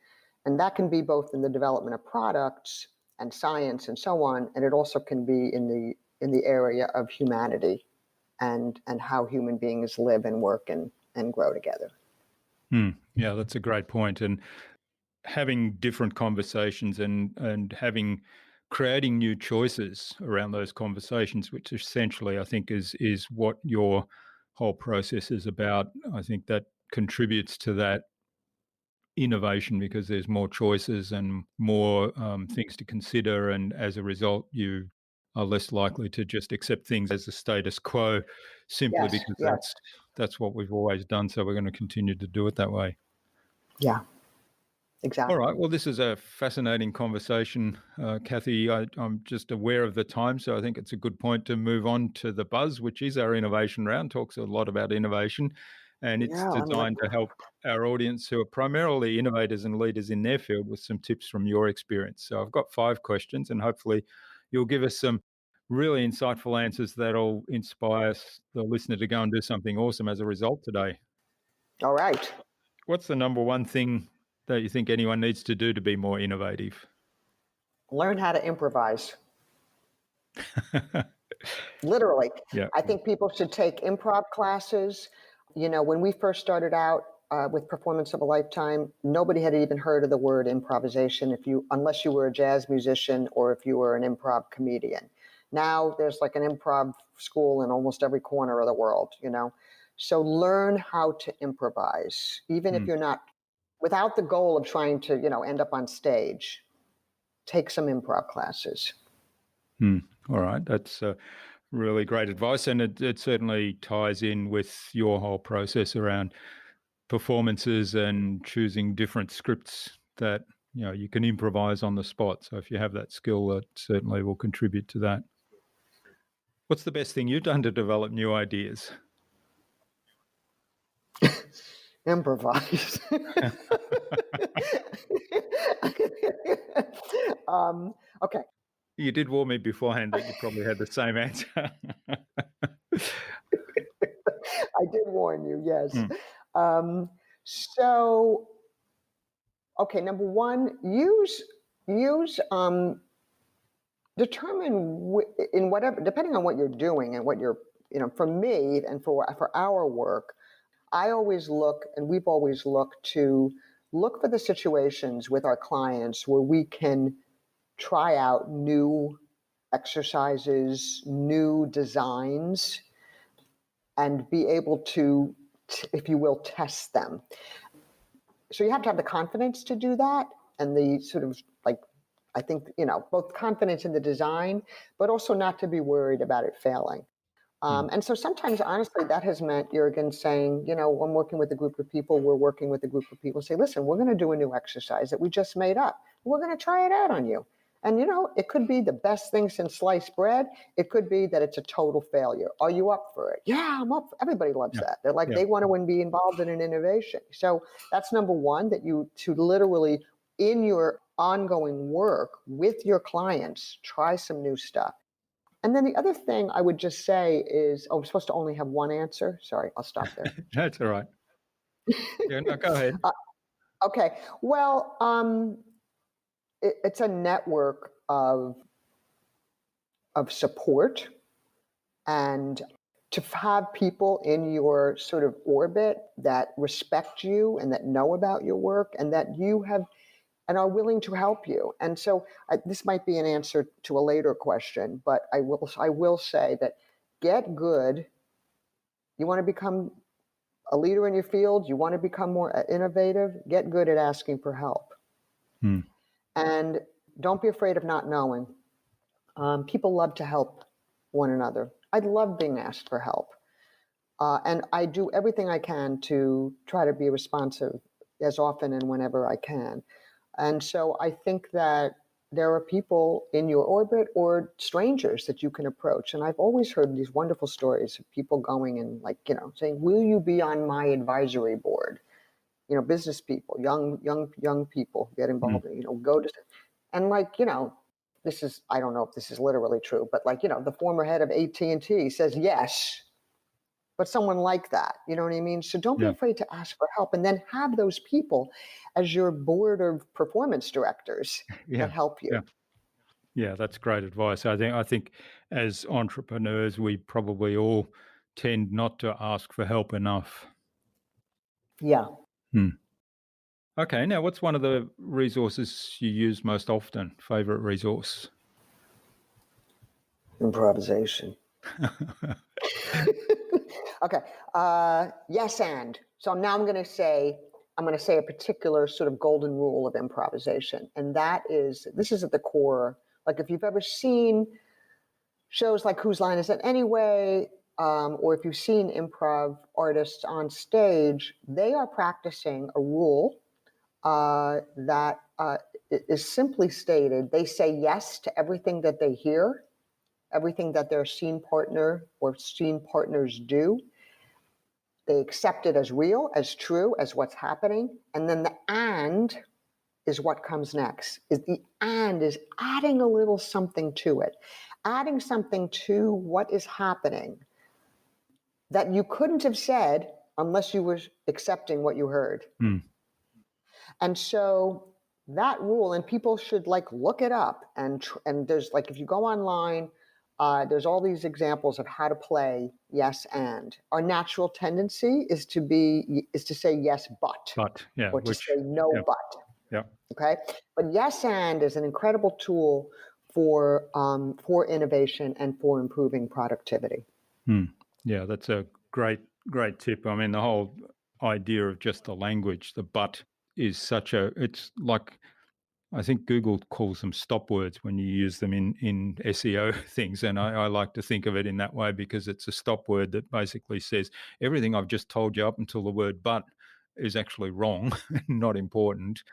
And that can be both in the development of products and science and so on, and it also can be in the area of humanity and how human beings live and work and grow together. Yeah, that's a great point. And having different conversations and creating new choices around those conversations, which essentially I think is what your whole process is about. I think that contributes to that innovation, because there's more choices and more things to consider, and as a result you are less likely to just accept things as the status quo simply because that's what we've always done, so we're going to continue to do it that way. Yeah, exactly. All right, well, this is a fascinating conversation, Cathy. I'm just aware of the time, so I think it's a good point to move on to the buzz, which is our innovation round. Talks a lot about innovation, and it's designed to help our audience, who are primarily innovators and leaders in their field, with some tips from your experience. So I've got 5 questions, and hopefully you'll give us some really insightful answers that'll inspire the listener to go and do something awesome as a result today. All right. What's the number one thing that you think anyone needs to do to be more innovative? Learn how to improvise. Literally. Yeah. I think people should take improv classes. When we first started out with Performance of a Lifetime, nobody had even heard of the word improvisation unless you were a jazz musician or if you were an improv comedian. Now there's like an improv school in almost every corner of the world, So learn how to improvise, even if you're not, without the goal of trying to, end up on stage. Take some improv classes. All right. That's really great advice. And it certainly ties in with your whole process around performances and choosing different scripts that you can improvise on the spot. So if you have that skill, that certainly will contribute to that. What's the best thing you've done to develop new ideas? Improvise. Okay. You did warn me beforehand that you probably had the same answer. I did warn you, yes. Mm. So, okay, number one, determine in whatever, depending on what you're doing and what you're, for me and for our work, I always look, and we've always looked to look for the situations with our clients where we can try out new exercises, new designs, and be able to, if you will, test them. So you have to have the confidence to do that, and the sort of I think, both confidence in the design, but also not to be worried about it failing. And so sometimes, honestly, that has meant Jurgen saying, I'm working with a group of people, we're working with a group of people, say, listen, we're going to do a new exercise that we just made up. We're going to try it out on you. And, it could be the best thing since sliced bread. It could be that it's a total failure. Are you up for it? Yeah, I'm up. Everybody loves that. They're like, they want to be involved in an innovation. So that's number one, that to literally, in your ongoing work with your clients, try some new stuff. And then the other thing I would just say is, I'm supposed to only have one answer. Sorry, I'll stop there. That's all right. Yeah, no, go ahead. Okay. Well, it's a network of support, and to have people in your sort of orbit that respect you and that know about your work and that you have and are willing to help you. And so this might be an answer to a later question, but I will say that get good. You want to become a leader in your field, you want to become more innovative, get good at asking for help. And don't be afraid of not knowing. People love to help one another. I love being asked for help. And I do everything I can to try to be responsive as often and whenever I can. And so I think that there are people in your orbit or strangers that you can approach. And I've always heard these wonderful stories of people going and saying, will you be on my advisory board? Business people, young people get involved, go to, and this is, I don't know if this is literally true, but the former head of AT&T says yes. But someone like that, you know what I mean? So don't be afraid to ask for help, and then have those people as your board of performance directors that help you. Yeah, that's great advice. I think as entrepreneurs, we probably all tend not to ask for help enough. Yeah. Okay, now what's one of the resources you use most often? Favorite resource? Improvisation. Okay. Yes, and so now I'm going to say a particular sort of golden rule of improvisation, and this is at the core. Like if you've ever seen shows like Whose Line Is It Anyway, or if you've seen improv artists on stage, they are practicing a rule that is simply stated. They say yes to everything that they hear, everything that their scene partner or scene partners do. They accept it as real, as true, as what's happening. And then the and is what comes next. The and is adding a little something to it, adding something to what is happening that you couldn't have said unless you were accepting what you heard. And so that rule, and people should look it up. And there's if you go online, there's all these examples of how to play yes and. Our natural tendency is to say yes but, or to say no but. Yeah. Okay. But yes and is an incredible tool for innovation and for improving productivity. Yeah, that's a great tip. I mean, the whole idea of just the language, the but is it's like, I think Google calls them stop words when you use them in SEO things. And I like to think of it in that way, because it's a stop word that basically says everything I've just told you up until the word but, is actually wrong, not important.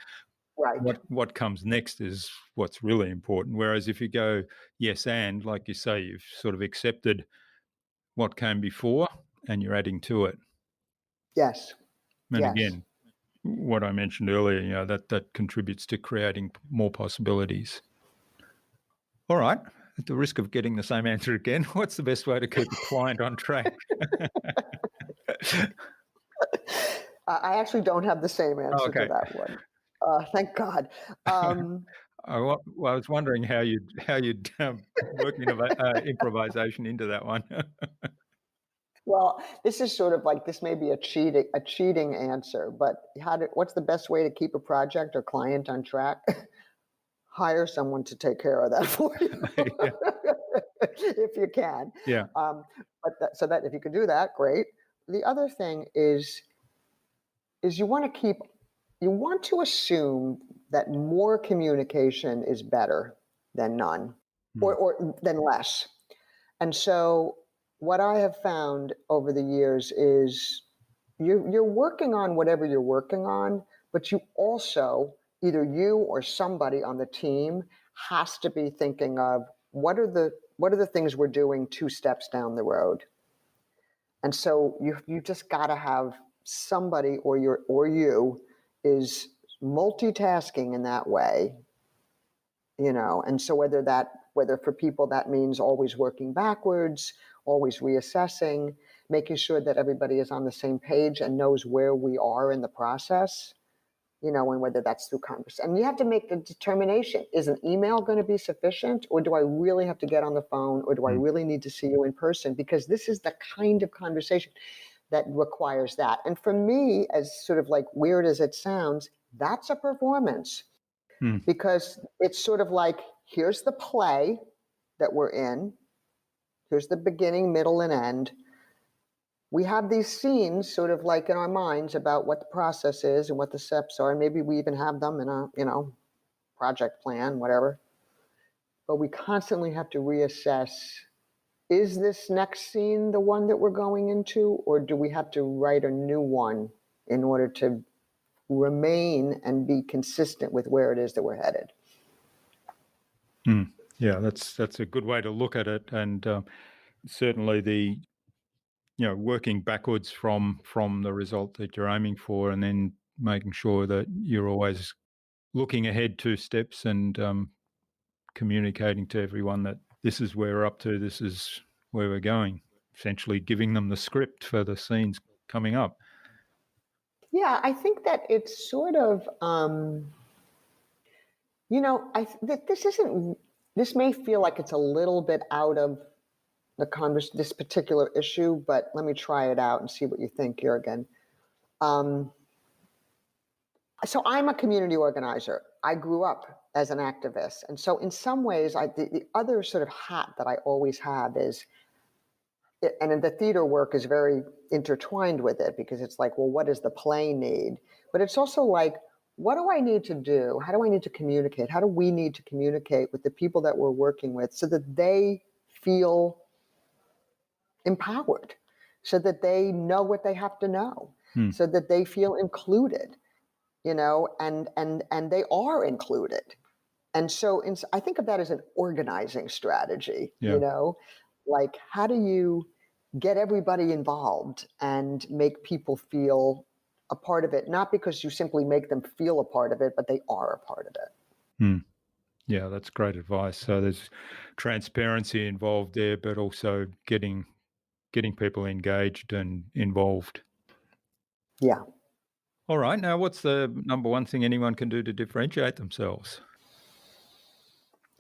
Right. What comes next is what's really important. Whereas if you go yes and, like you say, you've sort of accepted what came before and you're adding to it. Yes. And Yes. again, what I mentioned earlier, that contributes to creating more possibilities. All right. At the risk of getting the same answer again, what's the best way to keep a client on track? I actually don't have the same answer to Okay. that one. Thank God. I was wondering how you'd work improvisation into that one. Well, this is sort of like this may be a cheating answer, but what's the best way to keep a project or client on track? Hire someone to take care of that for you, Yeah. if you can. Yeah. So that if you can do that, great. The other thing is you want to assume that more communication is better than none, or than less. And so what I have found over the years is you're working on whatever you're working on, but you also, either you or somebody on the team, has to be thinking of what are the things we're doing 2 steps down the road. And so you just got to have somebody or you is multitasking in that way, and so whether for people that means always working backwards, always reassessing, making sure that everybody is on the same page and knows where we are in the process, and whether that's through conversation. And you have to make the determination, is an email going to be sufficient, or do I really have to get on the phone, or do I really need to see you in person? Because this is the kind of conversation that requires that. And for me, as sort of like weird as it sounds, that's a performance. Because it's sort of like, here's the play that we're in. Here's the beginning, middle, and end. We have these scenes sort of like in our minds about what the process is and what the steps are. And maybe we even have them in a, project plan, whatever. But we constantly have to reassess, is this next scene the one that we're going into, or do we have to write a new one in order to remain and be consistent with where it is that we're headed? Yeah, that's a good way to look at it, and certainly the working backwards from the result that you're aiming for, and then making sure that you're always looking ahead 2 steps and communicating to everyone that this is where we're up to, this is where we're going. Essentially, giving them the script for the scenes coming up. Yeah, I think that it's sort of, this may feel like it's a little bit out of this particular issue, but let me try it out and see what you think, Jürgen. So I'm a community organizer. I grew up as an activist. And so in some ways, the other sort of hat that I always have is, and the theater work is very intertwined with it, because it's like, well, what does the play need? But it's also like, what do I need to do? How do I need to communicate? How do we need to communicate with the people that we're working with so that they feel empowered, so that they know what they have to know, so that they feel included, and they are included. And so I think of that as an organizing strategy, like how do you get everybody involved and make people feel a part of it, not because you simply make them feel a part of it, but they are a part of it. Yeah, that's great advice. So there's transparency involved there, but also getting people engaged and involved. Yeah. All right. Now, what's the number one thing anyone can do to differentiate themselves?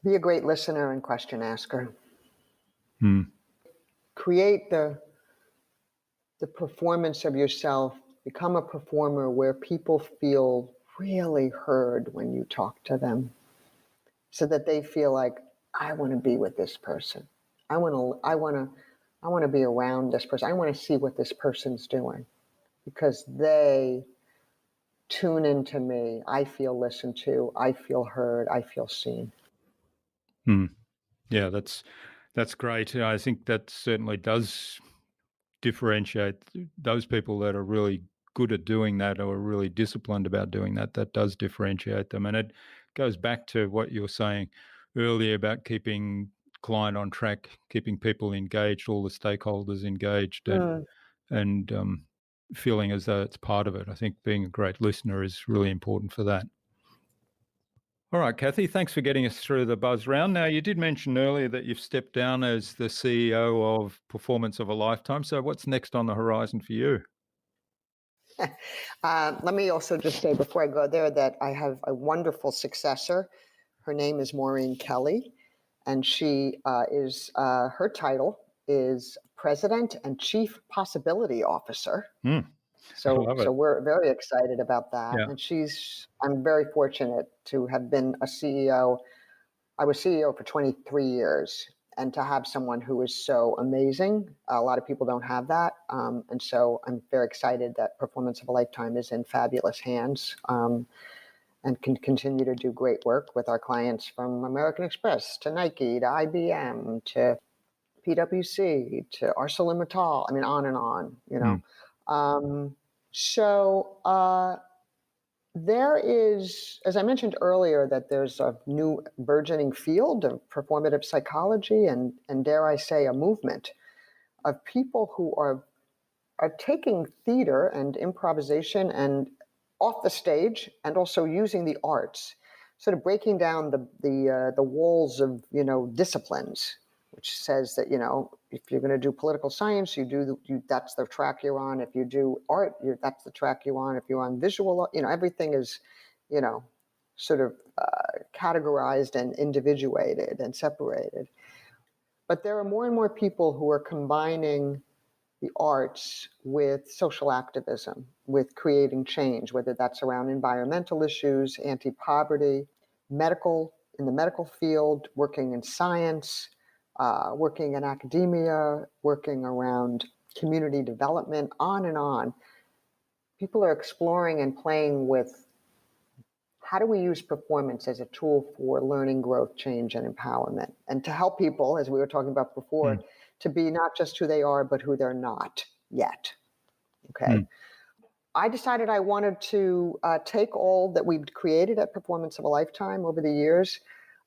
Be a great listener and question asker. Create the performance of yourself. Become a performer where people feel really heard when you talk to them, so that they feel like, I want to be with this person. I want to be around this person. I want to see what this person's doing, because they tune into me. I feel listened to. I feel heard. I feel seen. Yeah, that's great. I think that certainly does differentiate those people that are really good at doing that or are really disciplined about doing that, that does differentiate them. And it goes back to what you were saying earlier about keeping client on track, keeping people engaged, all the stakeholders engaged, and feeling as though it's part of it. I think being a great listener is really important for that. All right, Cathy, thanks for getting us through the buzz round. Now, you did mention earlier that you've stepped down as the CEO of Performance of a Lifetime. So what's next on the horizon for you? Let me also just say before I go there that I have a wonderful successor. Her name is Maureen Kelly, and she her title is President and Chief Possibility Officer. So we're very excited about that. Yeah. And I'm very fortunate to have been a CEO. I was CEO for 23 years, and to have someone who is so amazing. A lot of people don't have that. And so I'm very excited that Performance of a Lifetime is in fabulous hands, and can continue to do great work with our clients, from American Express to Nike to IBM to PwC to ArcelorMittal. I mean, on and on, there is, as I mentioned earlier, that there's a new burgeoning field of performative psychology and dare I say, a movement of people who are taking theater and improvisation and off the stage, and also using the arts, sort of breaking down the walls of disciplines, which says that if you're going to do political science, that's the track you're on. If you do art, that's the track you're on. If you're on visual, everything is sort of categorized and individuated and separated. But there are more and more people who are combining the arts with social activism, with creating change, whether that's around environmental issues, anti-poverty, in the medical field, working in science, working in academia, working around community development, on and on. People are exploring and playing with how do we use performance as a tool for learning, growth, change, and empowerment, and to help people, as we were talking about before, to be not just who they are, but who they're not yet. Okay. I decided I wanted to take all that we've created at Performance of a Lifetime over the years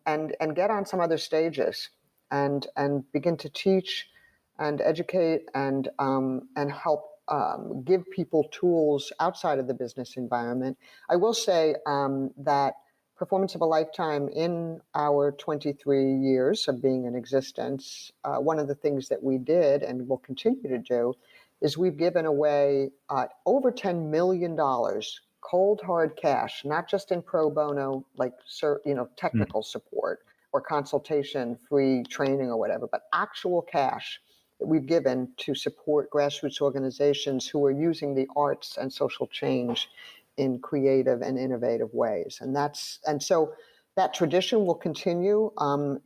and get on some other stages and begin to teach and educate and help give people tools outside of the business environment. I will say that Performance of a Lifetime, in our 23 years of being in existence, one of the things that we did and will continue to do is we've given away over $10 million cold hard cash, not just in pro bono, like technical support or consultation, free training or whatever, but actual cash that we've given to support grassroots organizations who are using the arts and social change in creative and innovative ways. And so that tradition will continue.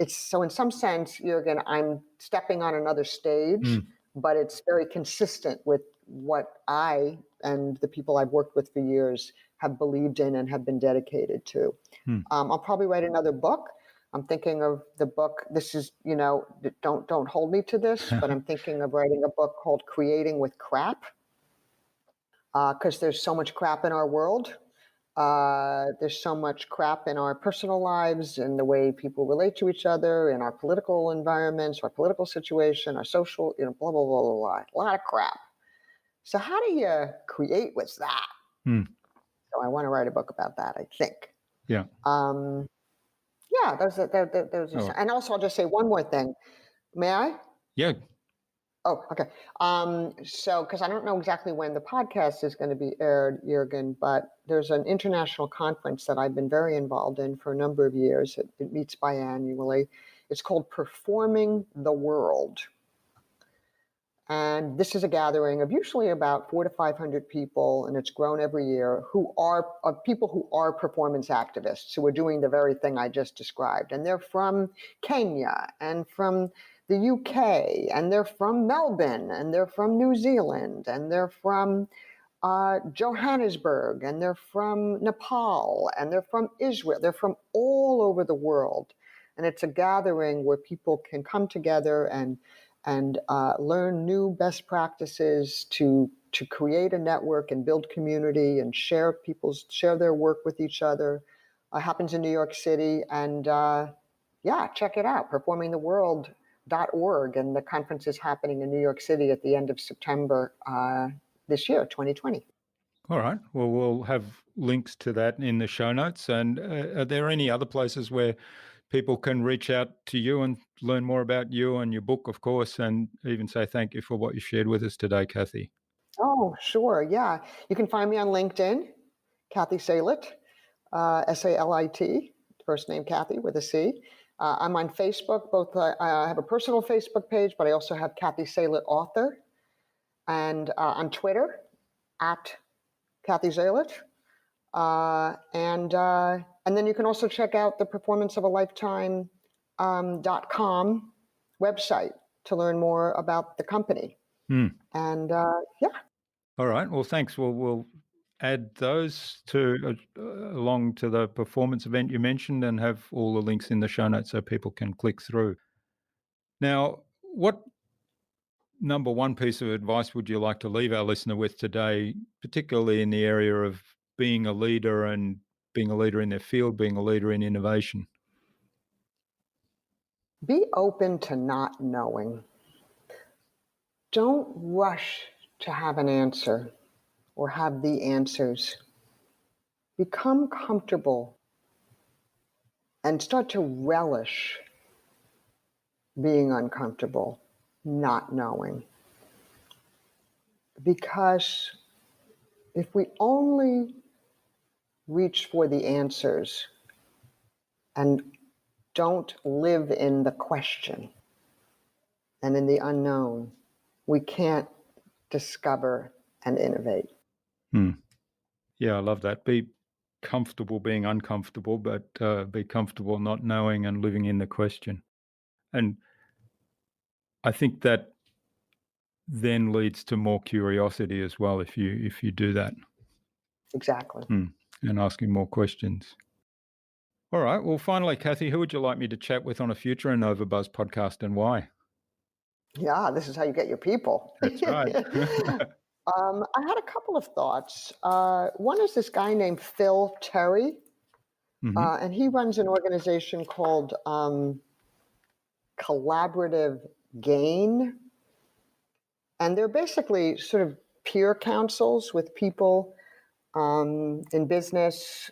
So in some sense, Jürgen, I'm stepping on another stage, but it's very consistent with what I and the people I've worked with for years have believed in and have been dedicated to. I'll probably write another book. I'm thinking of the book. This is, don't hold me to this, but I'm thinking of writing a book called Creating with Crap, because there's so much crap in our world. There's so much crap in our personal lives and the way people relate to each other, in our political environments, our political situation, our social, blah, blah, blah, blah, blah. A lot of crap. So how do you create with that? So I want to write a book about that, I think. Yeah. And also I'll just say one more thing. May I? Yeah. Oh, okay. So, because I don't know exactly when the podcast is going to be aired, Jürgen, but there's an international conference that I've been very involved in for a number of years. It meets biannually. It's called Performing the World. And this is a gathering of usually about 400 to 500 people, and it's grown every year, who are people who are performance activists, who are doing the very thing I just described. And they're from Kenya and from the UK, and they're from Melbourne, and they're from New Zealand, and they're from Johannesburg, and they're from Nepal, and they're from Israel. They're from all over the world. And it's a gathering where people can come together and learn new best practices to to create a network and build community and share their work with each other. Happens in New York City, and check it out, performingtheworld.org, and the conference is happening in New York City at the end of September this year, 2020. All right. Well, we'll have links to that in the show notes. And are there any other places where people can reach out to you and learn more about you and your book, of course, and even say thank you for what you shared with us today, Cathy? Oh, sure. Yeah. You can find me on LinkedIn, Cathy Salit, Salit, first name Cathy with a C. I'm on Facebook. I have a personal Facebook page, but I also have Cathy Salit Author. And on Twitter, at Cathy Salit. And then you can also check out the performanceofelifetime.com website to learn more about the company. And All right. Well, thanks. We'll add those along to the performance event you mentioned and have all the links in the show notes so people can click through. Now, what number one piece of advice would you like to leave our listener with today, particularly in the area of being a leader and being a leader in their field, being a leader in innovation? Be open to not knowing. Don't rush to have an answer or have the answers. Become comfortable and start to relish being uncomfortable, not knowing. Because if we only reach for the answers and don't live in the question and in the unknown, we can't discover and innovate. Yeah, I love that. Be comfortable being uncomfortable, but be comfortable not knowing and living in the question. And I think that then leads to more curiosity as well if you do that. Exactly. And asking more questions. All right. Well, finally, Cathy, who would you like me to chat with on a future InnovaBuzz podcast and why? Yeah, this is how you get your people. That's right. I had a couple of thoughts. One is this guy named Phil Terry, and he runs an organization called Collaborative Gain. And they're basically sort of peer councils with people in business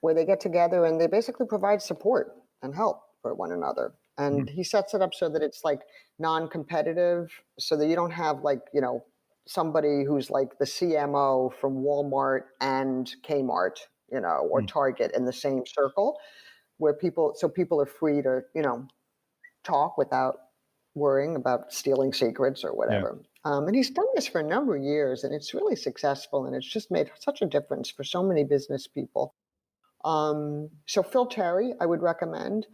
where they get together and they basically provide support and help for one another. And he sets it up so that it's like non-competitive, so that you don't have somebody who's like the CMO from Walmart and Kmart, or Target in the same circle, where people are free to, talk without worrying about stealing secrets or whatever. Yeah. And he's done this for a number of years, and it's really successful, and it's just made such a difference for so many business people. So Phil Terry, I would recommend.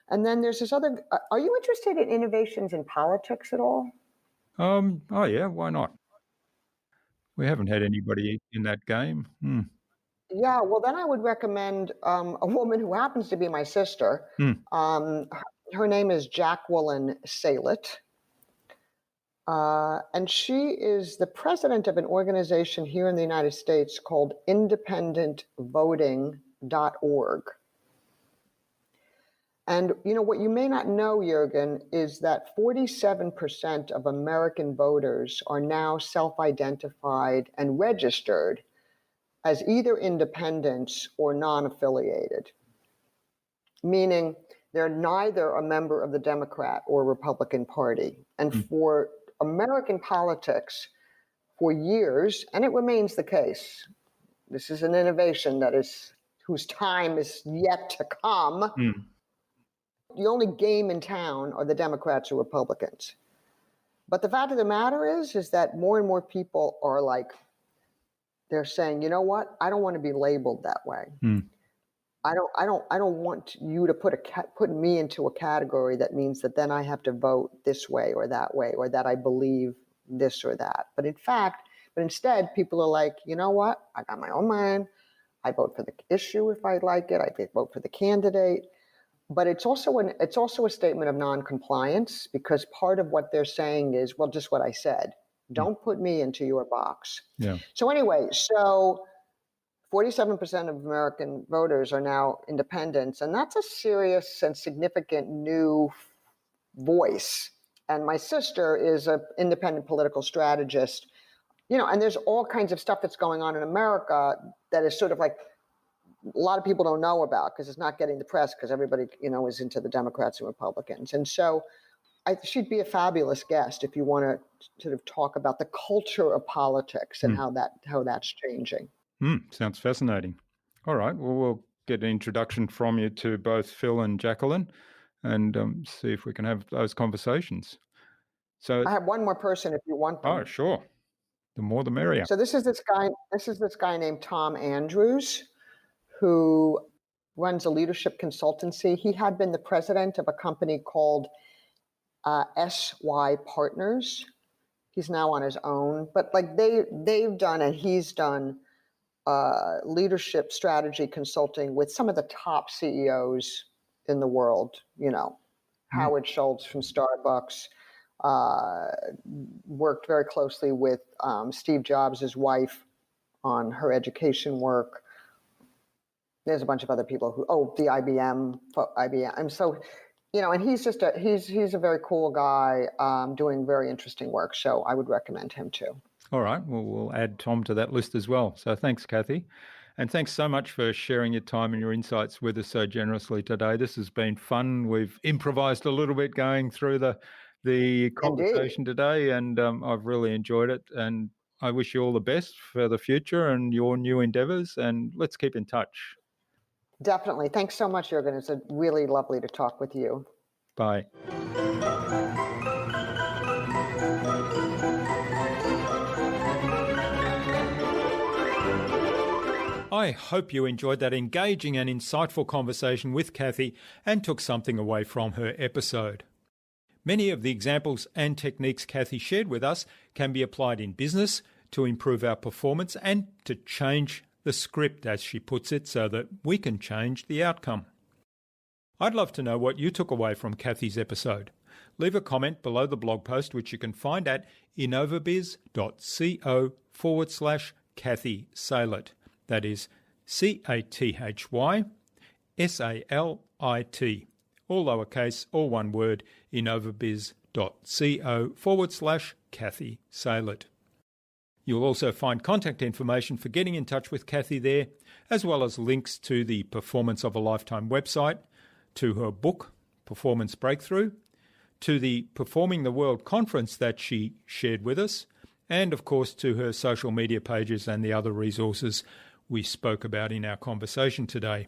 And then there's this other, are you interested in innovations in politics at all? Oh yeah, why not? We haven't had anybody in that game. Yeah, well, then I would recommend a woman who happens to be my sister. Her name is Jacqueline Salit. And she is the president of an organization here in the United States called independentvoting.org. And what you may not know, Jürgen, is that 47% of American voters are now self-identified and registered as either independents or non-affiliated, meaning they're neither a member of the Democrat or Republican Party. And for American politics, for years, and it remains the case, this is an innovation whose time is yet to come. The only game in town are the Democrats or Republicans. But the fact of the matter is that more and more people are they're saying, you know what? I don't want to be labeled that way. I don't want you to put me into a category that means that then I have to vote this way or that way, or that I believe this or that. But instead, people are like, you know what? I got my own mind. I vote for the issue if I like it. I vote for the candidate. But it's also a statement of non-compliance, because part of what they're saying is, well, just what I said. Don't put me into your box. Yeah. So anyway, 47% of American voters are now independents, and that's a serious and significant new voice. And my sister is an independent political strategist, and there's all kinds of stuff that's going on in America that is sort of like a lot of people don't know about because it's not getting the press because everybody, is into the Democrats and Republicans. And so she'd be a fabulous guest if you want to sort of talk about the culture of politics and how that's changing. Sounds fascinating. All right. Well, we'll get an introduction from you to both Phil and Jacqueline and see if we can have those conversations. So I have one more person if you want them. Oh, sure. The more the merrier. So this is this guy named Tom Andrews, who runs a leadership consultancy. He had been the president of a company called SY Partners. He's now on his own, but like they've done and he's done leadership strategy consulting with some of the top CEOs in the world. Howard Schultz from Starbucks, worked very closely with Steve Jobs' wife on her education work. There's a bunch of other people the IBM. And so, and he's just he's a very cool guy doing very interesting work. So I would recommend him too. All right. Well, we'll add Tom to that list as well. So thanks, Cathy. And thanks so much for sharing your time and your insights with us so generously today. This has been fun. We've improvised a little bit going through the conversation today, and I've really enjoyed it. And I wish you all the best for the future and your new endeavors. And let's keep in touch. Definitely. Thanks so much, Jürgen. It's really lovely to talk with you. Bye. I hope you enjoyed that engaging and insightful conversation with Cathy and took something away from her episode. Many of the examples and techniques Cathy shared with us can be applied in business to improve our performance and to change the script, as she puts it, so that we can change the outcome. I'd love to know what you took away from Cathy's episode. Leave a comment below the blog post, which you can find at innovabiz.co/Cathy Salit. That is CATHY SALIT. All lowercase, all one word, innovabiz.co/Cathy Salit. You'll also find contact information for getting in touch with Cathy there, as well as links to the Performance of a Lifetime website, to her book, Performance Breakthrough, to the Performing the World conference that she shared with us, and of course to her social media pages and the other resources we spoke about in our conversation today.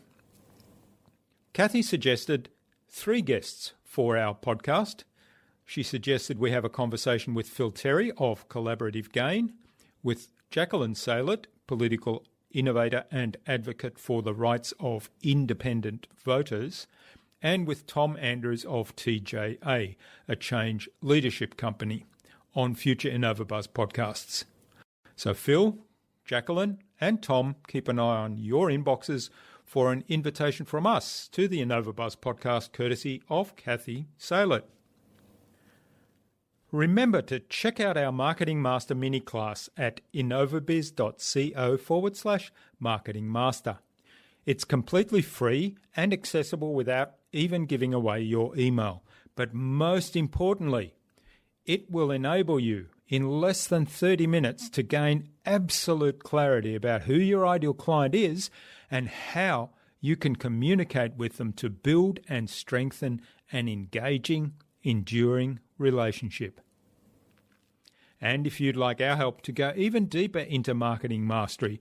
Cathy suggested 3 guests for our podcast. She suggested we have a conversation with Phil Terry of Collaborative Gain, with Jacqueline Salit, political innovator and advocate for the rights of independent voters, and with Tom Andrews of TJA, a change leadership company, on future InnovaBuzz podcasts. So Phil, Jacqueline and Tom, keep an eye on your inboxes for an invitation from us to the InnovaBuzz podcast, courtesy of Cathy Salit. Remember to check out our Marketing Master mini class at innovabiz.co/Marketing Master. It's completely free and accessible without even giving away your email. But most importantly, it will enable you in less than 30 minutes to gain absolute clarity about who your ideal client is and how you can communicate with them to build and strengthen an engaging, enduring relationship. And if you'd like our help to go even deeper into marketing mastery,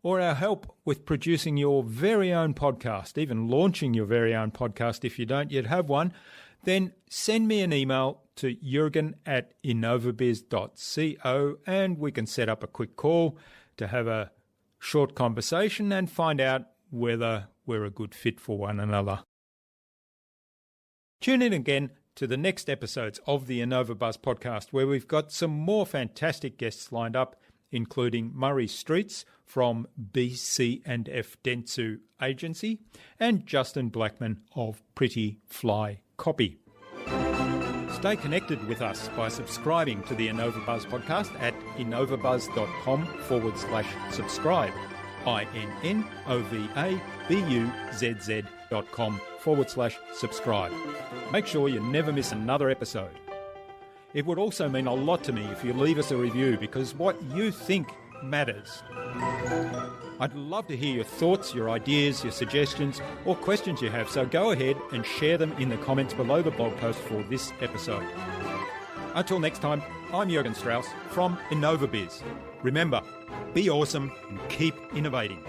or our help with producing your very own podcast, even launching your very own podcast if you don't yet have one, then send me an email to jurgen@innovabiz.co and we can set up a quick call to have a short conversation and find out whether we're a good fit for one another. Tune in again to the next episodes of the InnovaBuzz podcast, where we've got some more fantastic guests lined up, including Murray Streets from BC&F Dentsu Agency and Justin Blackman of Pretty Fly Copy. Stay connected with us by subscribing to the InnovaBuzz podcast at innovabuzz.com/subscribe. INNOVABUZZ.com/subscribe. Make sure you never miss another episode. It would also mean a lot to me if you leave us a review, because what you think matters. I'd love to hear your thoughts, your ideas, your suggestions, or questions you have, so go ahead and share them in the comments below the blog post for this episode. Until next time, I'm Jürgen Strauss from InnovaBuzz. Remember, be awesome and keep innovating.